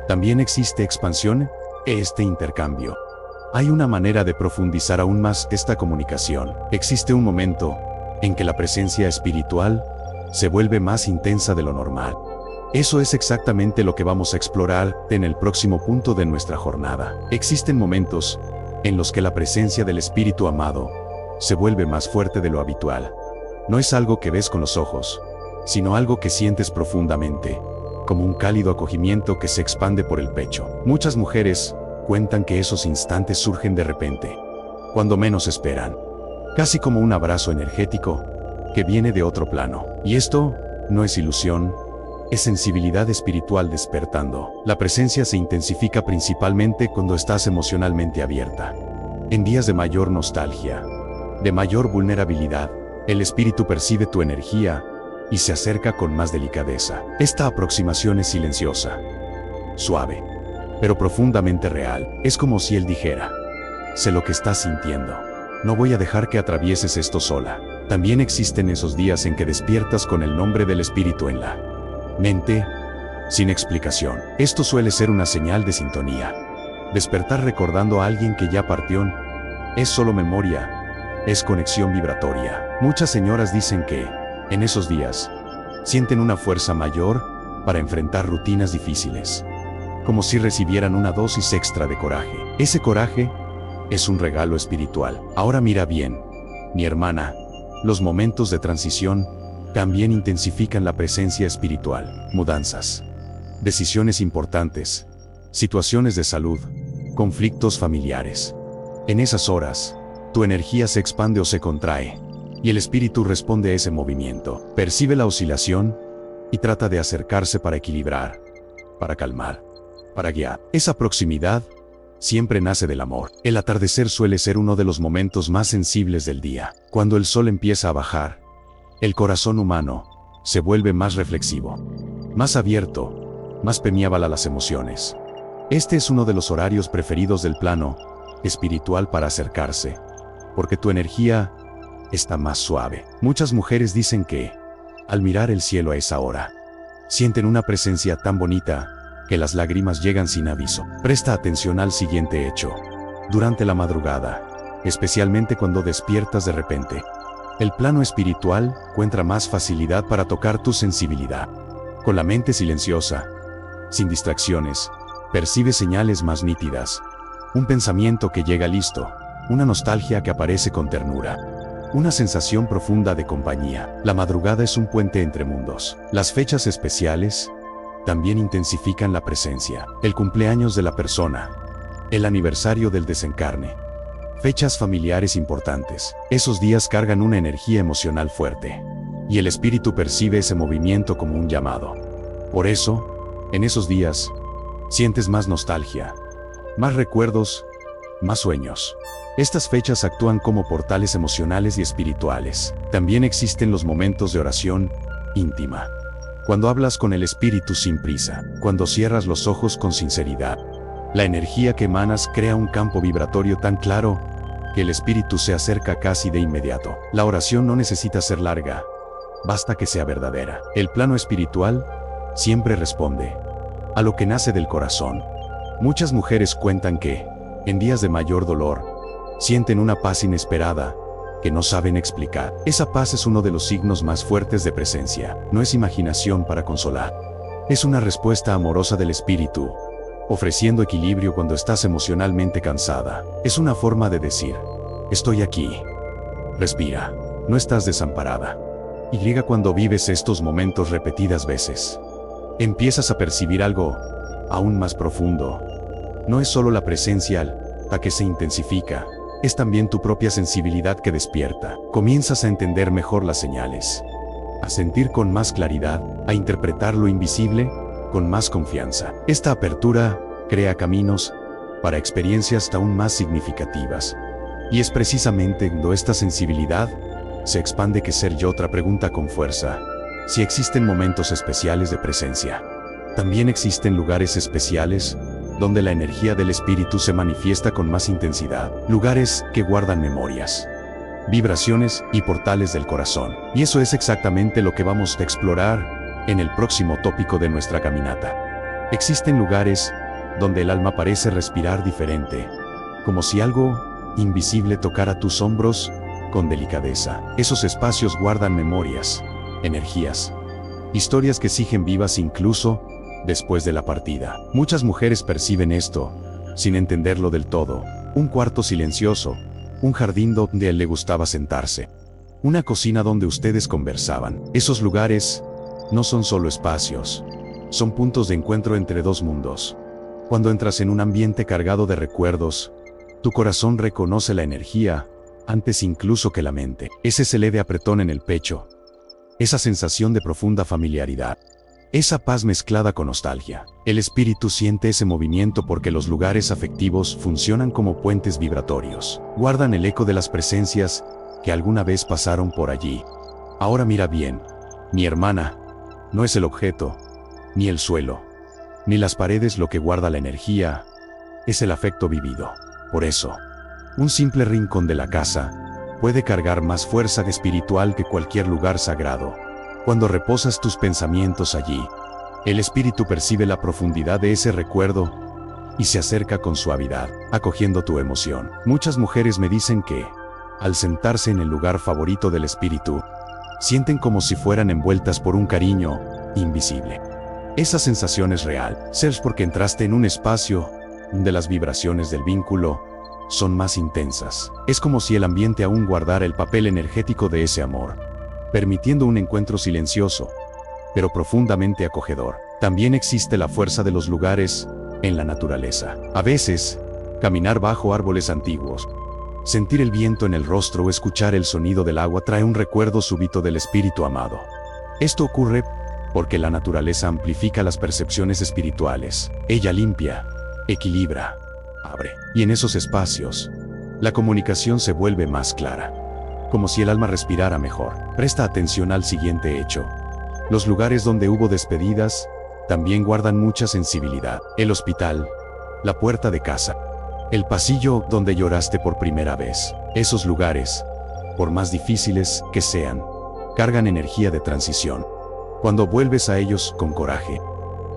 A: también existe expansión este intercambio. Hay una manera de profundizar aún más esta comunicación. Existe un momento en que la presencia espiritual se vuelve más intensa de lo normal. Eso es exactamente lo que vamos a explorar en el próximo punto de nuestra jornada. Existen momentos en los que la presencia del espíritu amado se vuelve más fuerte de lo habitual. No es algo que ves con los ojos, sino algo que sientes profundamente, como un cálido acogimiento que se expande por el pecho. Muchas mujeres cuentan que esos instantes surgen de repente, cuando menos esperan, casi como un abrazo energético que viene de otro plano. Y esto no es ilusión, es sensibilidad espiritual despertando. La presencia se intensifica principalmente cuando estás emocionalmente abierta. En días de mayor nostalgia, de mayor vulnerabilidad, el espíritu percibe tu energía y se acerca con más delicadeza. Esta aproximación es silenciosa, suave, pero profundamente real. Es como si él dijera: sé lo que estás sintiendo. No voy a dejar que atravieses esto sola. También existen esos días en que despiertas con el nombre del espíritu en la mente, sin explicación. Esto suele ser una señal de sintonía. Despertar recordando a alguien que ya partió es solo memoria, es conexión vibratoria. Muchas señoras dicen que, en esos días, sienten una fuerza mayor para enfrentar rutinas difíciles, como si recibieran una dosis extra de coraje. Ese coraje es un regalo espiritual. Ahora mira bien, mi hermana, los momentos de transición también intensifican la presencia espiritual. Mudanzas, decisiones importantes, situaciones de salud, conflictos familiares. En esas horas, tu energía se expande o se contrae, y el espíritu responde a ese movimiento. Percibe la oscilación y trata de acercarse para equilibrar, para calmar, para guiar. Esa proximidad siempre nace del amor. El atardecer suele ser uno de los momentos más sensibles del día. Cuando el sol empieza a bajar, el corazón humano se vuelve más reflexivo, más abierto, más permeable a las emociones. Este es uno de los horarios preferidos del plano espiritual para acercarse, porque tu energía está más suave. Muchas mujeres dicen que, al mirar el cielo a esa hora, sienten una presencia tan bonita que las lágrimas llegan sin aviso. Presta atención al siguiente hecho. Durante la madrugada, especialmente cuando despiertas de repente, el plano espiritual encuentra más facilidad para tocar tu sensibilidad. Con la mente silenciosa, sin distracciones, percibes señales más nítidas. Un pensamiento que llega listo, una nostalgia que aparece con ternura, una sensación profunda de compañía. La madrugada es un puente entre mundos. Las fechas especiales también intensifican la presencia. El cumpleaños de la persona el aniversario del desencarne. Fechas familiares importantes. Esos días cargan una energía emocional fuerte. Y el espíritu percibe ese movimiento como un llamado. Por eso, en esos días, sientes más nostalgia, más recuerdos, más sueños. Estas fechas actúan como portales emocionales y espirituales. También existen los momentos de oración íntima. Cuando hablas con el espíritu sin prisa, cuando cierras los ojos con sinceridad. La energía que emanas crea un campo vibratorio tan claro que el espíritu se acerca casi de inmediato. La oración no necesita ser larga, basta que sea verdadera. El plano espiritual siempre responde a lo que nace del corazón. Muchas mujeres cuentan que, en días de mayor dolor, sienten una paz inesperada que no saben explicar. Esa paz es uno de los signos más fuertes de presencia. No es imaginación para consolar. Es una respuesta amorosa del espíritu, ofreciendo equilibrio cuando estás emocionalmente cansada. Es una forma de decir, estoy aquí. Respira, no estás desamparada. Y cuando vives estos momentos repetidas veces, empiezas a percibir algo aún más profundo. No es solo la presencia la que se intensifica, es también tu propia sensibilidad que despierta. Comienzas a entender mejor las señales, a sentir con más claridad, a interpretar lo invisible con más confianza. Esta apertura crea caminos para experiencias aún más significativas. Y es precisamente cuando esta sensibilidad se expande que Ser Yo otra pregunta con fuerza si existen momentos especiales de presencia. También existen lugares especiales donde la energía del espíritu se manifiesta con más intensidad. Lugares que guardan memorias, vibraciones y portales del corazón. Y eso es exactamente lo que vamos a explorar en el próximo tópico de nuestra caminata. Existen lugares donde el alma parece respirar diferente, como si algo invisible tocara tus hombros con delicadeza. Esos espacios guardan memorias, energías, historias que siguen vivas incluso después de la partida. Muchas mujeres perciben esto, sin entenderlo del todo. Un cuarto silencioso, un jardín donde a él le gustaba sentarse, una cocina donde ustedes conversaban. Esos lugares no son solo espacios, son puntos de encuentro entre dos mundos. Cuando entras en un ambiente cargado de recuerdos, tu corazón reconoce la energía antes incluso que la mente. Es ese leve apretón en el pecho, esa sensación de profunda familiaridad, esa paz mezclada con nostalgia. El espíritu siente ese movimiento porque los lugares afectivos funcionan como puentes vibratorios. Guardan el eco de las presencias que alguna vez pasaron por allí. Ahora mira bien, mi hermana, no es el objeto, ni el suelo, ni las paredes lo que guarda la energía, es el afecto vivido. Por eso, un simple rincón de la casa puede cargar más fuerza espiritual que cualquier lugar sagrado. Cuando reposas tus pensamientos allí, el espíritu percibe la profundidad de ese recuerdo y se acerca con suavidad, acogiendo tu emoción. Muchas mujeres me dicen que, al sentarse en el lugar favorito del espíritu, sienten como si fueran envueltas por un cariño invisible. Esa sensación es real, es porque entraste en un espacio donde las vibraciones del vínculo son más intensas. Es como si el ambiente aún guardara el papel energético de ese amor, permitiendo un encuentro silencioso, pero profundamente acogedor. También existe la fuerza de los lugares en la naturaleza. A veces, caminar bajo árboles antiguos, sentir el viento en el rostro o escuchar el sonido del agua trae un recuerdo súbito del espíritu amado. Esto ocurre porque la naturaleza amplifica las percepciones espirituales. Ella limpia, equilibra, abre. Y en esos espacios, la comunicación se vuelve más clara, como si el alma respirara mejor. Presta atención al siguiente hecho. Los lugares donde hubo despedidas también guardan mucha sensibilidad. El hospital, la puerta de casa, el pasillo donde lloraste por primera vez. Esos lugares, por más difíciles que sean, cargan energía de transición. Cuando vuelves a ellos con coraje,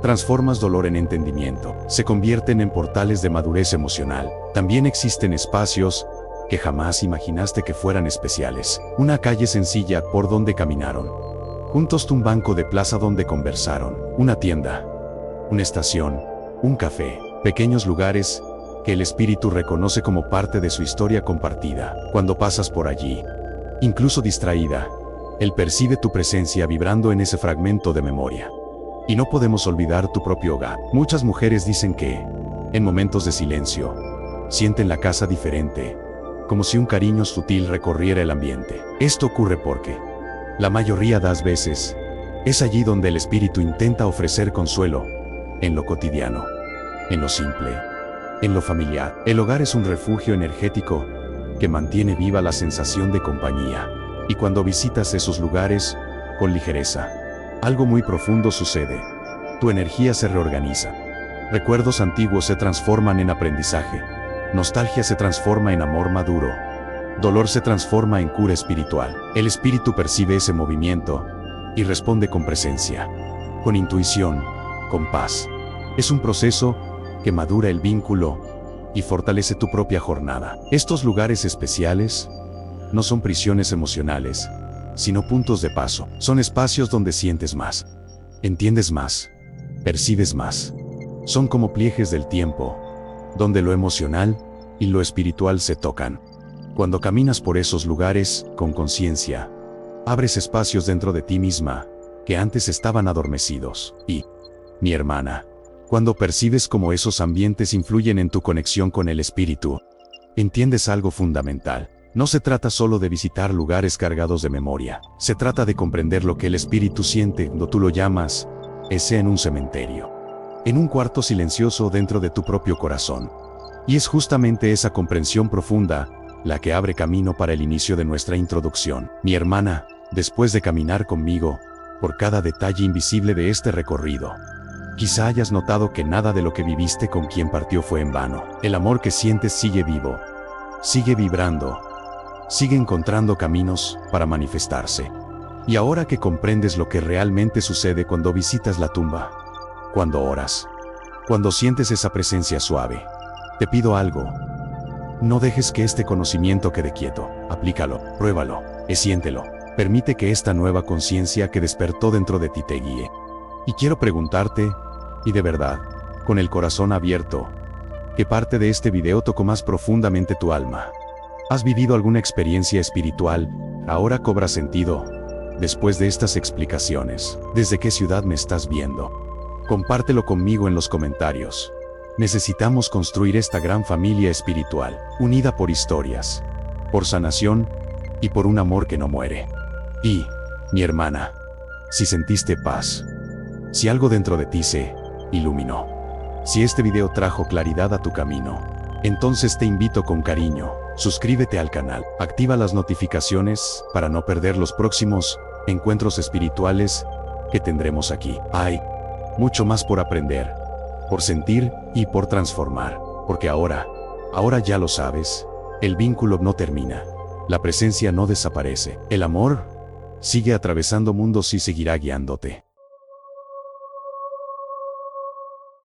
A: transformas dolor en entendimiento. Se convierten en portales de madurez emocional. También existen espacios que jamás imaginaste que fueran especiales. Una calle sencilla por donde caminaron juntos, un banco de plaza donde conversaron, una tienda, una estación, un café. Pequeños lugares que el espíritu reconoce como parte de su historia compartida. Cuando pasas por allí, incluso distraída, él percibe tu presencia vibrando en ese fragmento de memoria. Y no podemos olvidar tu propio hogar. Muchas mujeres dicen que, En momentos de silencio, sienten la casa diferente, como si un cariño sutil recorriera el ambiente. Esto ocurre porque, la mayoría de las veces, es allí donde el espíritu intenta ofrecer consuelo, en lo cotidiano, en lo simple, en lo familiar. El hogar es un refugio energético que mantiene viva la sensación de compañía. Y cuando visitas esos lugares, con ligereza, algo muy profundo sucede. Tu energía se reorganiza. Recuerdos antiguos se transforman en aprendizaje. Nostalgia se transforma en amor maduro. Dolor se transforma en cura espiritual. El espíritu percibe ese movimiento y responde con presencia, con intuición, con paz. Es un proceso que madura el vínculo y fortalece tu propia jornada. Estos lugares especiales no son prisiones emocionales, sino puntos de paso. Son espacios donde sientes más, entiendes más, percibes más. Son como pliejes del tiempo, donde lo emocional y lo espiritual se tocan. Cuando caminas por esos lugares, con conciencia, abres espacios dentro de ti misma, que antes estaban adormecidos. Y, mi hermana, cuando percibes cómo esos ambientes influyen en tu conexión con el espíritu, entiendes algo fundamental. No se trata solo de visitar lugares cargados de memoria. Se trata de comprender lo que el espíritu siente cuando tú lo llamas, ese en un cementerio, en un cuarto silencioso dentro de tu propio corazón. Y es justamente esa comprensión profunda la que abre camino para el inicio de nuestra introducción. Mi hermana, después de caminar conmigo por cada detalle invisible de este recorrido, quizá hayas notado que nada de lo que viviste con quien partió fue en vano. El amor que sientes sigue vivo, sigue vibrando, sigue encontrando caminos para manifestarse. Y ahora que comprendes lo que realmente sucede cuando visitas la tumba, cuando oras, cuando sientes esa presencia suave, te pido algo. No dejes que este conocimiento quede quieto. Aplícalo, pruébalo, siéntelo. Permite que esta nueva conciencia que despertó dentro de ti te guíe. Y quiero preguntarte, y de verdad, con el corazón abierto, ¿qué parte de este video tocó más profundamente tu alma? ¿Has vivido alguna experiencia espiritual? Ahora cobra sentido. Después de estas explicaciones, ¿desde qué ciudad me estás viendo? Compártelo conmigo en los comentarios. Necesitamos construir esta gran familia espiritual, unida por historias, por sanación y por un amor que no muere. Y, mi hermana, si sentiste paz, si algo dentro de ti se iluminó, si este video trajo claridad a tu camino, entonces te invito con cariño, suscríbete al canal, activa las notificaciones para no perder los próximos encuentros espirituales que tendremos aquí. Hay mucho más por aprender, por sentir y por transformar, porque ahora ya lo sabes, el vínculo no termina, la presencia no desaparece, el amor sigue atravesando mundos y seguirá guiándote.